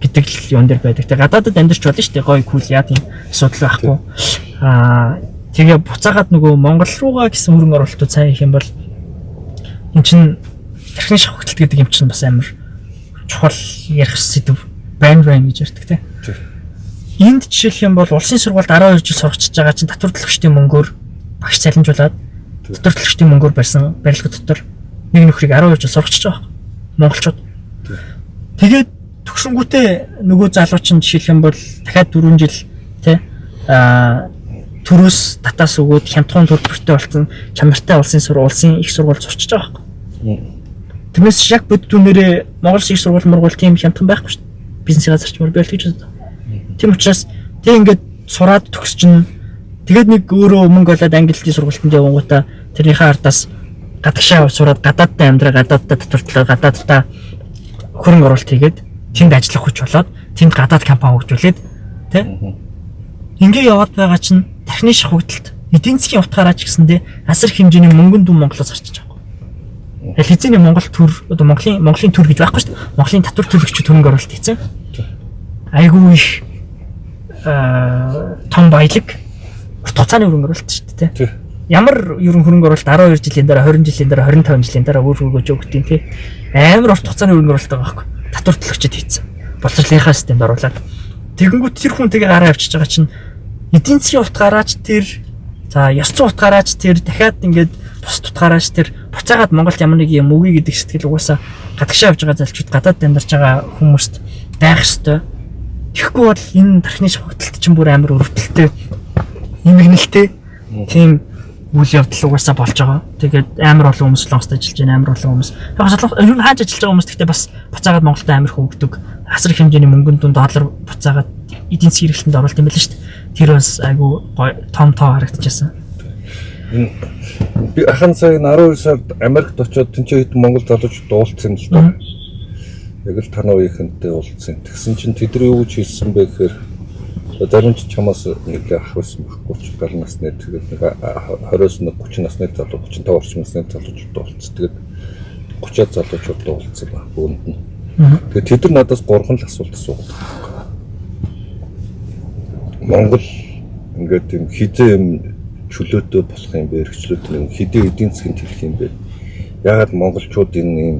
гэдэг л юм дээр байдаг. Тэгээд гадаадад амьдарч болно шүү дээ. Гоё кул яа тийм асуудал байхгүй. Тэгээ буцаагаад нөгөө Монгол руугаа гэсэн хөрөнгө оруулалтууд сайн их юм бол эн чинь тархины шавхталт гэдэг юм чинь бас амар чухал ярих сэдв байна гэж ярьдаг тийм. Энд жишээлх юм бол улсын сургуульд 12 жил сурагчиж байгаа чинь татвар төлөгчдийн мөнгөөр багш цалинжуулаад татвар төлөгчдийн мөнгөөр барьсан барилга дотор нэг нөхрийг 12 жил сурагчиж байгаа монголчууд. Тэгээд төгсөнгүүтээ нөгөө залуу чинь жишээлх юм бол дахиад 4 жил тий төрөөс татаас өгөөд хямдхан төлбөртэй болсон чанартай улсын их сургууль сурчиж байгаа байхгүй. Тэрнээс яг бодит үнээрээ Монгол их сургууль тийм хямдхан байхгүй шүү дээ. Бизнесийн газарчмаар би л гэж боддог. Тийм учраас тэг ингээд сураад төгсчин тэгээд нэг өөрөө мөнгө олоод англи сургуультанд явгоотаа тэрнийхээ ардаас гадагшаа сураад гадаадтай амьдраа гадаадтай татвартлаа гадаадтай хөрөнгө оруулалт хийгээд тэнд ажиллах хүч болоод тэнд гадаад компани хөгжүүлээд тий. Ингээ яваад байгаа чинь тархины шахагдалт эдийн засгийн утгаараа ч гэсэндээ асар хэмжээний мөнгөн дүн Монголоос гарчиж байгаа. Тэгэл хизээний Монгол төр одоо Монголын төр гэж байхгүй шүү дээ. Монголын татвар төлөгчид хөрөнгө оруулалт хийсэн. Айгүй их том баялаг урт хугацааны хөрөнгө оруулалт шүү дээ тий. Ямар ерөн хөрөнгө оруулалт 12 жилийн дараа 20 жилийн дараа 25 жилийн дараа өөр хөргөж өгдөг тий. Амар урт хугацааны хөрөнгө оруулалт байгаа байхгүй. Татвар төлөгчид хийсэн. Боловсролынхаа системд оруулаад тэгэнгүүт тэр хүн тэгээ гараа авчиж байгаа чинь эдийн засгийн утгаараач тэр за ёс зүйн утгаараач тэр дахиад ингээд бус утгаараач тэр буцаагаад Монголд ямар нэг юм өгье гэдэг сэтгэл угаасаа гадагшаа явж байгаа залчууд гадаад амьдарч байгаа хүмүүст байх ёстой. Тэгэхгүй бол энэ тархины шахагдалт чинь бүр амар өрөвдөлттэй нэмэгнэлтэй тийм үйл явдал угаасаа болж байгаа. Тэгээд амар олон хүмүүс солонгост ажиллаж байна, амар олон хүмүүс. Яг солонгос ер нь хааж ажиллаж байгаа хүмүүс гэхдээ бас буцаагаад Монголд амар хөвгдөг. Асар их хэмжээний мөнгөн дүн доллар буцаагаад эдийн засгийн хэрэглэнд оруулалт юм байна шүү дээ. Тэр бас айгу том тоо харагдчихсан. Би ахын сая 12 сард Америкт очиод тэнцээ хэд Монгол залуучууд уулзсан л доо. Яг л танаа үеийнхэнтэй уулзсан. Тэгсэн чинь тэд юу гэж хэлсэн бэ гэхээр зарим ч чамаас нэг ах байсан байхгүй ч гал насны тэгээд нэг 20-с нэг 30 насны залуу 35 орчим насны залуучууд уулзсан. Тэгээд 30 залуучууд уулзсан баг бөөнд нь. Тэгээд тэд нар надаас 3 л асуулт асуугаад. Монгол ингээд тийм хизээ юм чөлөөтэй болох юм бэ? Эрхчлөөтэй юм хидээ эдийн засгийн төлөх юм бэ? Яагаад монголчууд энэ юм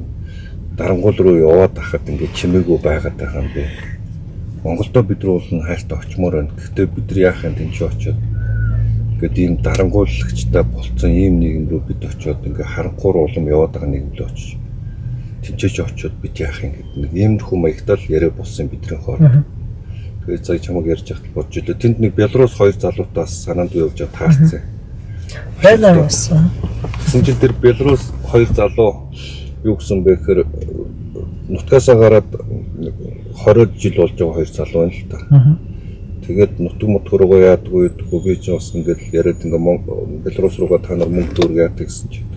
дарангуул руу яваад хахад ингээд чимээгүй байгаад байгаа юм бэ? Монголдо бид нар уулын хайртай очимоор байна. Гэхдээ бид нар яах юм тэнцээ очиод ингээд ийм дарангуулагчтай болцсон ийм нийгэм рүү бид очиод ингээд харанхуур улам яваад байгаа нийгэм рүү очиж тэнцээч очиод бид яах юм гэдэг нэг иймэрхүү маягтал яриа болсон бидний хооронд. Тэгээд цаг чамаг ярьж байхад бодж илээ. Тэнд нэг Белорус 2 залуутаас санаанд явж таарсан. Белорус. Тэгсэн чинь тэр Белорус 2 залуу юу гэсэн бэ гэхээр нутгаасаа гараад 20 жил болж байгаа 2 залуу байна л та. Тэгээд нутг руугаа яадгүй би ч бас ингээд яриад ингээ Белорус руугаа та нар мөнгө төгрөг яадаг гэсэн чинь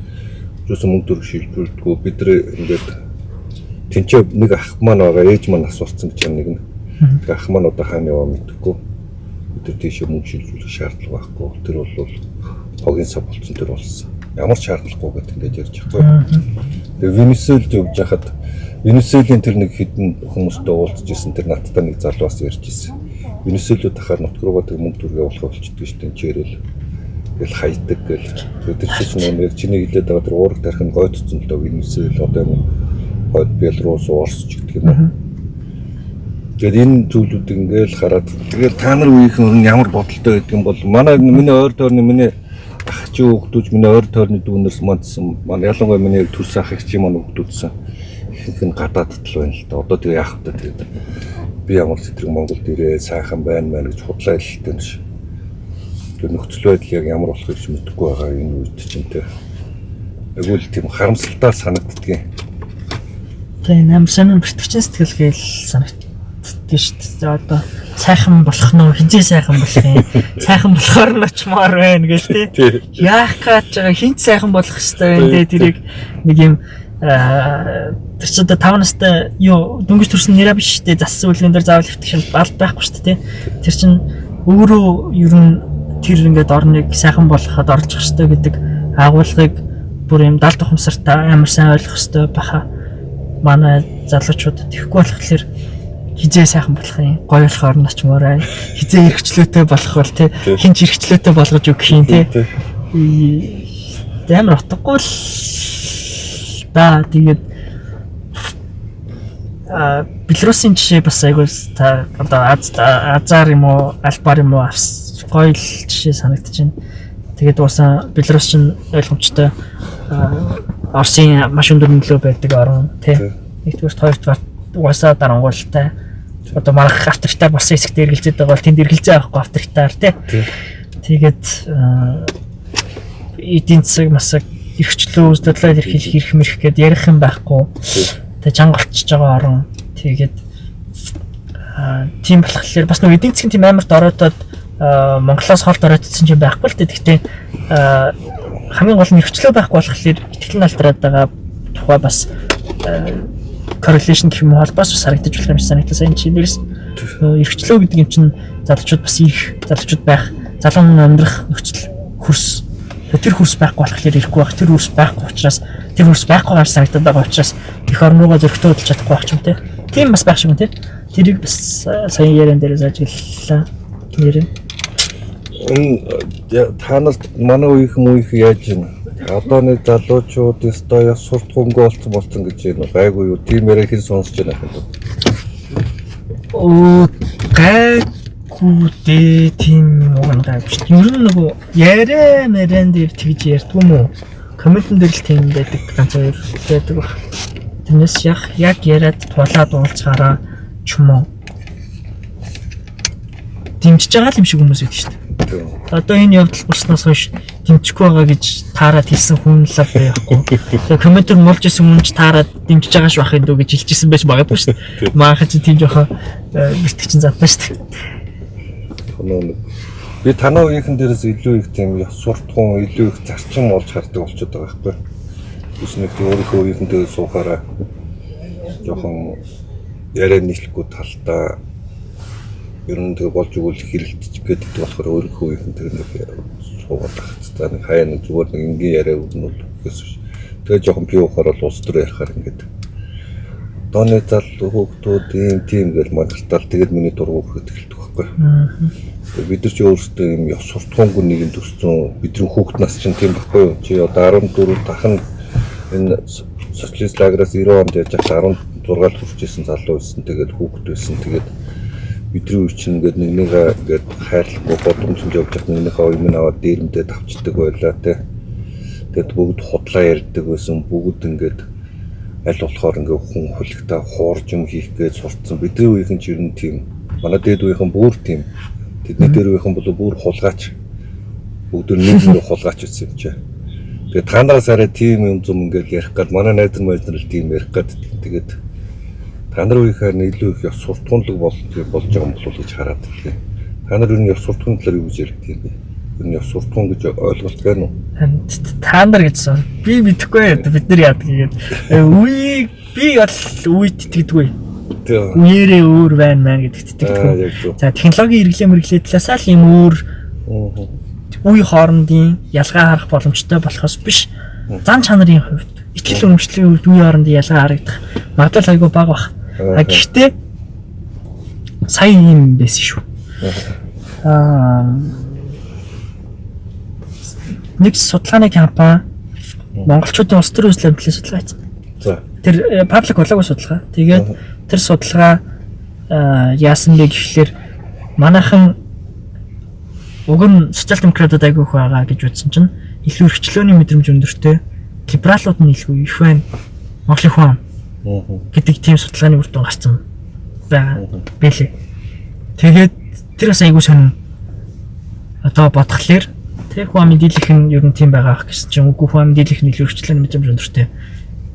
юусэн мөнгө төгрөг шилжүүлдэггүй бид нар ингээд тэнцээ нэг ах маань байгаа ээж маань асууцсан гэж юм нэг нь. Тэгээ ах маань одоо хаана яваа мэдэхгүй. Бид нар тийш мөнгө шилжүүлэх шаардлага байхгүй. Тэр бол хогийн сав болсон тэр болсон. Ямар шаардлагагүй гэдэг ингээд ярьж байгаа. Тэгээ Венесуэлд явж хахад Венесуэлийн тэр нэг хэдэн хүмүүстэй уулзж ирсэн тэр надтай нэг залуус ярьж ирсэн. Венесуэлд тахаар нутг руугаа тэр мөнгө төгрөг явуулах болчихдгүй шүү дээ. Чирэл гэл хайдаг гэл. Тэр чинь нэг чиний хэлээд байгаа тэр уурах тархин гойдсон л доо Венесуэл одоо юм гойд Белорус Орос ч гэдэг юм уу. Тэгээд энэ зүйлүүдийг ингээл хараад тэгээд та нар үеийнхэн ямар бодолтой байдаг юм бол манай миний ойр тойрны миний ах чи хүүхдүүд миний ойр тойрны дүүнерс мандсан манай ялангуяа миний төрс ах их чи маань хүүхдүүдсэн их нь гадаадд л байна л да. Одоо тэгээ яах вэ тэгээд би ямар сэтрэг Монголд ирээ сайхан байна гэж худлаа хэлдэг ш. Тэр нөхцөл байдал яг ямар болох гэж мэдэхгүй байгаа энэ үед чинь тэ. Агуул тийм харамсалтай санагддгийг. Тэгээ намсан бэртгчэн сэтгэлгээл санагд. Тийш одоо сайхан болох нь хинжээ сайхан болох юм. Сайхан болохоор нь очмоор байна гэл тий. Яах гэж байгаа хинт сайхан болох хэвээр байна тий. Тэрийг нэг юм тэр ч одоо 5 настай юу дөнгөж төрсөн нэраа биш тий. Зассан үлгэн дээр заавал хөвтөх шал балд байхгүй шүү дээ тий. Тэр чин өөрөө ер нь тэр ингээд орныг сайхан болгоход орж явах хэрэгтэй гэдэг агуулгыг бүр юм 70 тухамсартай амар сайн ойлгох хэрэгтэй баха. Манай залуучууд тэгэхгүй болохоор хизээ сайхан болох юм. Гоё болохоор нь очмоор байна. Хизээ эрхчлөөтэй болох бол тий хинч эрхчлөөтэй болгож өгөх юм тий. Амар утгагүй л да. Тэгээд Белорусын жишээ бас айгүй та одоо Азар юм уу, Альбар юм уу гоё л жишээ санагдаж байна. Тэгээд уусаа Белорус чинь ойлгомжтой Оросын маш өндөр нөлөө байдаг орн тий. Нэгдүгээр хоёрдугаар угаасаа дарангуйлалтай. Одоо марах авторитар болсон хэсэгт эргэлзээд байгаа бол тэнд эргэлзээ авахгүй авторитар тий. Тэгээд эдийн засаг масаг эрхчлөө үздэдлээд эрхлэх эрх мэрх гэдээ ярих юм байхгүй. Тэгээд чанга болчихж байгаа орн. Тэгээд тийм болохоор бас нэг эдийн засгийн тийм амар дороотоод Монголоос холд оройтсон юм байхгүй л дээ. Гэхдээ хамгийн гол нь эрхчлөө байхгүй болохоор итгэл нь алдраад байгаа тухай бас correlation гэх юм уу холбоос бас харагдаж болох юм шиг санагдсан. Сайн чинээс эрхчлөө гэдэг юм чинь залуучууд бас их залуучууд байх, залуу хүн амьдрах нөхцөл хөрс тэр хөрс байхгүй болохоор ирэхгүй байх. Тэр хөрс байхгүй учраас тэр хөрс байхгүй гэж санагдаад байгаа учраас их орн руугаа зөрөгтэй хөдөлж чадахгүй байх юм те. Тийм бас байх юм те. Тэрийг бас сая яран дээрээс ажиглалаа. Нэрэн. Та нарт манай үеийнхэн яаж юм? Одооны залуучууд өстой суртахуунгүй болсон гэж байна. Гайгүй юу? Тийм яриа хэн сонсож байна хэ? Гайгүй дээ тийм уу гайгүй шүү дээ. Ер нь нөгөө яриа мэрэн дээр тэгж ярьдгүй юм уу? Комментэн дээр л тийм байдаг ганц хоёр байдаг баг. Тэрнээс яг яриад тулаад уулзгаараа ч юм уу дэмжиж байгаа юм шиг хүмүүс байдаг шүү дээ. Одоо энэ явдал болсноос хойш дэмжихгүй байгаа гэж таарад хэлсэн хүн л байхгүй. Тэгээ комментэр муулж исэн хүн ч таарад дэмжиж байгаа ш бахын дүү гэж хэлчихсэн байж магадгүй шүү дээ. Маахан чи тийм жоохон бэртгчин зантаа шүү дээ. Би танаа үеийнхэн дээрээс илүү их тийм суртахуун, илүү их зарчим олж хардаг болчиход байгаа байхгүй. Биш нэг өөрийнхөө үеийнхэн дээр суухаараа жоохон яриа нийлэхгүй талдаа ер нь тэг болж өгвөл хэрэлдэж гэдэг болохоор өөрийнхөө үеийнхэн тэр нэг суугаад тахцаа нэг хаяа нэг зүгээр нэг ингийн яриа өгнөл гэсэн ш. Тэгээ жоохон би ухаар бол улс төр ярихаар ингээд дооны залуу хүүхдүүд тийм гэл магтаал тэгээд миний дургу өгөхөд эхэлдэг байхгүй. Бид нар ч өөрсдөө юм суртахуунгүй нийгэмд өссөн бидний хүүхд нас чинь тийм байхгүй юу? Чи одоо 14 дахин энэ социалист лагераас 90 онд яаж 16 хүрч ирсэн залуу байсан. Тэгээд хүүхд байсан. Тэгээд бидний үе чинь ингээд нэгнийгээ ингээд хайрлахгүй бодомжинд явж байгаа нэгнийхээ юм аваад дээрмдээ тавчдаг байлаа те. Тэгэд бүгд худлаа ярьдаг байсан. Бүгд ингээд аль болохоор ингээд хүн хөлөгтэй хуурж юм хийх гэж сурцсан. Бидний үеийнхэн ч ер нь тийм. Манай дээд үеийнхэн бүр тийм. Тэдний дээр үеийнхэн бол бүр хулгайч. Бүгд нийгмийн хулгайч байсан юм чи. Тэгээд та нараас арай тийм юм зам ингээд ярих гад манай найз нар тийм ярих гад тэгээд та нар үеийнхээ илүү их ёс суртахуунлаг болж байгаа юм болов уу гэж хараад байна. Та нар ер нь ёс суртахуун талаар юу гэж ярьдаг юм бэ? Ер нь ёс суртахуун гэж ойлголт байна уу? Та нар гэсэн. Би мэдэхгүй бид нар яадаг гэдэг. Үеийг би бол үед итгэдэггүй. Үеэрээ өөр байна гэдэгт итгэдэг. За технологийн хэрэглээ талаасаа л юм өөр үе хоорондын ялгаа харах боломжтой болохоос биш. Зан чанарын хувьд итгэл үнэмшлийн хувьд үе хоорондын ялгаа харагдах магадлал айгүй бага бах. Гэхдээ сая юм байсан шүү. Нэг судалгааны компани монголчуудын улс төр үзэл амьдралын судалгаа хийсэн. Тэр паблик болоогүй судалгаа. Тэгээд тэр судалгаа яасан бэ гэхлээр манайхан уг нь социал демократууд айгүй их байгаа гэж үзсэн чинь илүү эрхчлөөний мэдрэмж өндөртэй либералууд нь илүү их байна. Монголын хүн гэдэг тийм судалгааны үр дүн гарсан байгаа бэлээ. Тэгээд тэр бас айгүй сонин одоо бодхолоор тэг хүн мэдээлэх нь ер нь тийм байгаа ах гэсэн чинь үгүй хүн мэдээлэх нь илүү эрхчлөөний мэдрэмж өндөртэй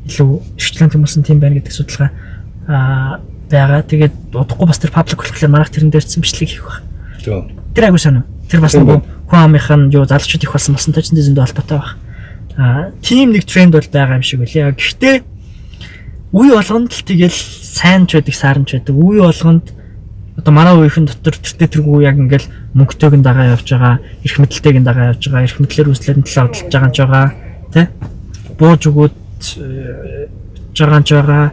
илүү эрхчлэн хүмүүс нь тийм байна гэдэг судалгаа байгаа. Тэгээд удахгүй бас тэр паблик болохоор манайх тэрэн дээрсэн бичлэг хийх баг. Тэр айгүй сонин. Тэр бас нэг хүн амынхан юу залуучууд их болсон тоочны зөндөө холбоотой баг. Тийм нэг тренд бол байгаа юм шиг үлээ. Гэхдээ үе болгонд л тэгэл сайн ч байдаг, саарн ч байдаг. Үе болгонд одоо манай үеийнхэн дотор тэргүй яг ингээл мөнгөтэйг нь дагаа явж байгаа, эрх мэдэлтэйг нь дагаа явж байгаа, эрх мэдлэр үзлэрийн талаар хөдөлж байгаа ч байгаа, тий? Бууж өгөөд жагаан ч байгаа,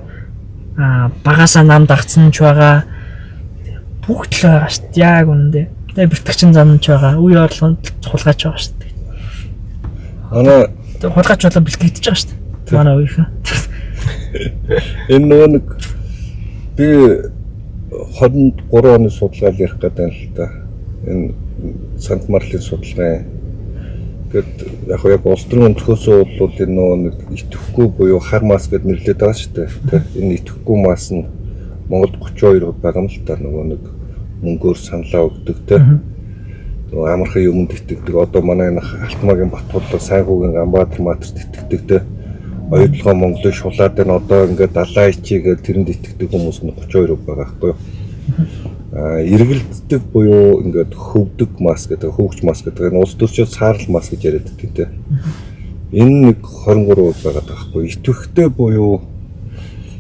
багасаа нам дагцсан ч байгаа. Бүгд л байгаа шүү дээ. Яг үнэндээ. Тэгээ бэртгчин зам ч байгаа. Үе орлогонд хулгайч байгаа шүү дээ. Манай хулгайч болоо бэлтгэж байгаа шүү дээ. Манай үеийнхэн. Энэ нэг би 23 оны судалгаа ярих гэдэг л да. Энэ Сант Марлын судалгаа. Гэт яг улс төрийн өнцгөөсөө бол энэ нэг итгэхгүй буюу хар мас гэд нэрлэдэг байгаа шүү дээ. Энэ итгэхгүй мас нь Монголд 32% байгаа юм л та нөгөө нэг мөнгөөр саналаа өгдөг те. Нөгөө амархан юмд итгэдэг. Одоо манай энэ Алтмаагийн Батболоо, Сайхуугийн Ганбаатар Матерт итгэдэг те. Оюутлогоо Монголын шулаад энэ одоо ингээд далаа ичээгээд тэрэнд итгэдэг хүмүүс нь 32% байгаа байхгүй юу? Эргэлддэг буюу ингээд хөвдөг мас гэдэг, хөвгч мас гэдэг энэ улс төрчид саарл мас гэж яриад байдаг те. Энэ нэг 23% байгаа байхгүй юу? Итгэвхтэй буюу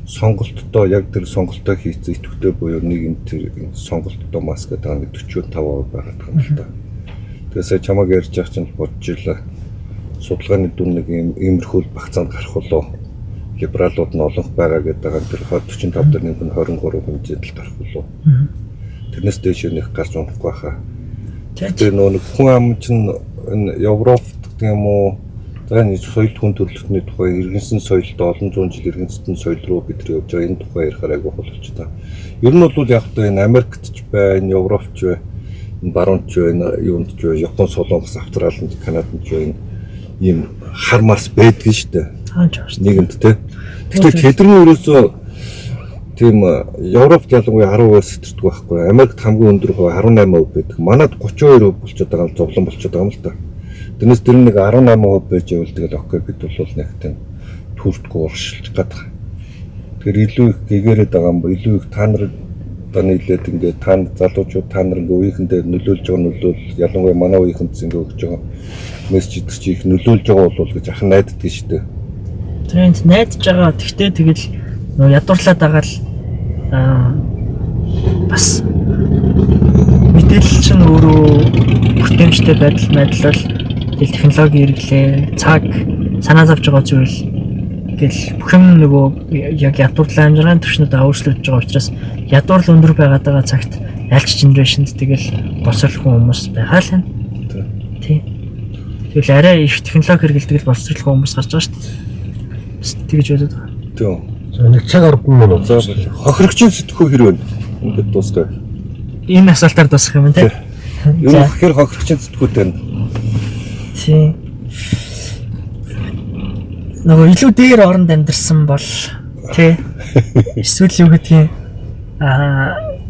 сонголттой яг тэр сонголтоо хийцэн идэвхтэй буюу нэг юм тэр сонголттой маск гэдэг нэг 45% байгаад байгаа юм л да. Тэгээс чамаг ярьж байгаа чинь бодож илаа. Судалгааны дүн нэг юм иймэрхүүл багцаанд гарах болоо. Либералууд нь олонх байгаа гэдэг байгаа тэр 45 дээр нэг нь 23 хэмжээнд л гарах болоо. Тэрнээс дээш нэг гарч унахгүй хаа. Тэр нэг хүн ам чинь энэ Европт гэх юм уу за нэг соёл хүн төрөлхтний тухай иргэнсэн соёлд олон зуун жил иргэнссэн соёл руу бид нар явж байгаа энэ тухай ярихаар айгүй боловч та. Ер нь бол яг та энэ Америкт ч байна, Европч байна, баруунч байна, юунд ч байна, Япон, Солонгос, Австралид, Канадад ч байна. Ийм хар мас байдаг шүү дээ. Нийгэмд те. Гэхдээ тэдний өрөөсөө тийм Европт ялангуяа 10% сэтэрдэг байхгүй. Америкт хамгийн өндөр хувь 18% байдаг. Манайд 32% болчиход байгаа нь зовлон болчиход байгаа юм л та. Тэрнээс тэр нэг 18% байж байвал тэгэл окей бид бол нэг тийм төртгөө уршилж гадаг. Тэр илүү их гэгэрээд байгаа юм ба илүү их та нар одоо нийлээд ингээд та залуучууд та нар ингээ үеийнхэндээ нөлөөлж байгаа нөлөөл ялангуяа манай үеийнхэнд ингээ өгч байгаа мессежд чи их нөлөөлж байгаа болов гэж ахын найддаг шүү дээ. Тренд найдаж байгаа. Тэгтээ тэгэл нөө ядуурлаад байгаа л бас мэдээлэл чинь өөрөө бүтээмжтэй байдлаар тэгэл технологи хэрэглээ, цаг санаа зовж байгаа зүйл гэл бүх юм нөгөө яг ядуурлын амжиргааны түвшнүүдэд өөрчлөгдөж байгаа учраас ядуурл өндөр байгаа цагт альч генерашнд тэгэл боловсруулах хүмүүс байгаа л байна. Тий. Тэгэл арай их технологи хэрэглэдэг л боловсруулах хүмүүс гарч байгаа шүү дээ. Тэгэж бодод байгаа. Тий. За нэг цаг 10 минут. За хохирогчийн сэтгхүү хэрэг байна. Ингээд дуусгая. Энэ асуултаар дуусгах юм тий. Юу гэхээр хохирогчийн сэтгхүүтэй байна. Тий. Нөгөө илүү дээр оронд амьдэрсэн бол тий. Эсвэл юу гэдгийг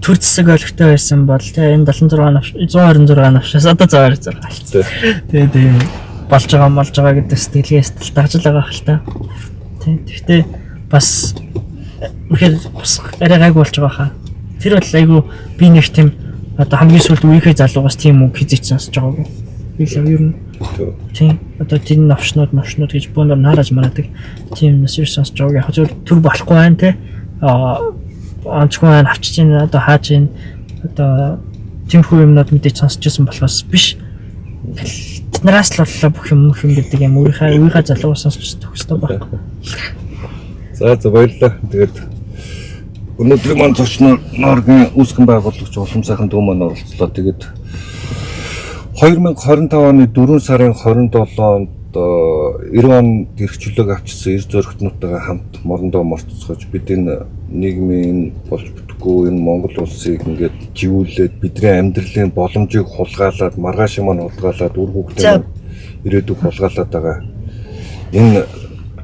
төр зэсэг өлегтэй байсан бол тий энэ 76 навш 126 навшаас одоо 126 болчихсон. Тий тийм болж байгаа гэдэг сэтгэлгээс л дагжил байгаа хэл та. Тий. Гэхдээ бас үнэхээр бас арай гайгүй болж байгаа хаа. Тэр бол айгүй би нэг тийм одоо хамгийн сүүлд үеийнхээ залуугаас тийм үг хизээч сонсож байгаагүй. Би л ер нь тийм одоо тийм навшнууд гэж бүүнээр нарааж марадаг тийм нэсэр сонсож байгаа. Яг зөв төр болохгүй байна те. Онцгүй байна авчиж байна одоо хааж байна. Одоо тиймэрхүү юмнууд мэдээж сонсож байсан болохоос биш. Тэднээс л боллоо бүх юм гэдэг юм үеийнхээ залуугаас сонсож төгсдөө байхгүй. За баярлалаа. Тэгээд өнөөдрийн маань зочноор Норгийн үүсгэн байгуулагч улам сайхан дүү маань оролцлоо. Тэгээд 2025 оны 4 сарын 27-нд 90 он гэрчлэг авчирсан эр зөрөгтнүүдтэйгээ хамт морондоо морцсгож бид энэ нийгмийн болж бүтггүй энэ Монгол улсыг ингээд живүүлээд бидний амьдралын боломжийг хулгайлаад маргааш маань хулгайлаад үр хүүхдээ ирээдүг хулгайлаад байгаа. Энэ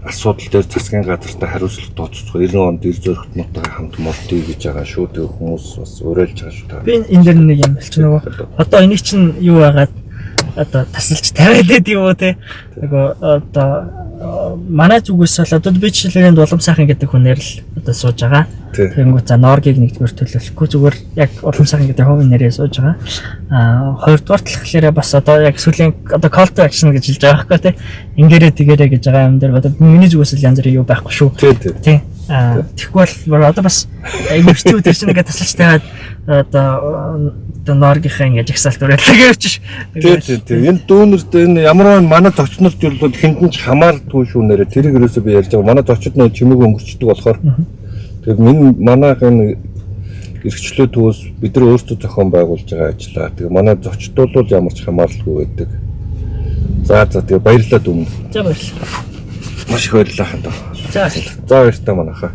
асуудал дээр засгийн газартаа хариуцлага тооцоцгоо 90 онд эр зөрөгтнүүдтэйгээ хамт мордъё гэж байгаа шүү. Тэр хүмүүс бас уриалж байгаа шүү. Би энэ дэр нэг юм болчих нөгөө одоо энийг чинь юу байгаад одоо тасалж тавиад байд юм уу те. Нөгөө одоо манай зүгээс бол одоо би жишээлбэл улам сайхан гэдэг хүнээр л одоо сууж байгаа. Тэгэнгүүт за Норгийг нэгдүгээр төлөвлөхгүй зүгээр яг улам сайхан гэдэг хувийн нэрээ сууж байгаа. Хоёрдугаар талхлаараа бас одоо яг сүүлийн одоо call to action гэж хэлж байгаа байхгүй те. Ингэрээ тэгэрээ гэж байгаа юм дээр одоо миний зүгээс л янз бүрийн юу байхгүй шүү. Тийм. Тэгэхгүй бол одоо бас айгүй хэцүү тэр чинь ингээд тасалж тавиад одоо Норгийнхаа ингээд жагсаалт уриалдаг явчих. Тийм. Энэ дүүнерт энэ ямар манай зочнорт бол хиндэн ч хамаардгүй шүү нэрэ. Тэрийг ерөөсөө би ярьж байгаа. Манай зочид нөө чимээг өнгөрчдөг болохоор тэгээд манайхын эрхчлөө төвөөс бид нар өөрсдөө зохион байгуулж байгаа ажиллаа. Тэгээд манай зочид бол ямар ч хамаарлалгүй байдаг. За тэгээд баярлалаа дүн. За баярлалаа. Маш их баярлалаа хандаа. За баярлалаа манайхаа.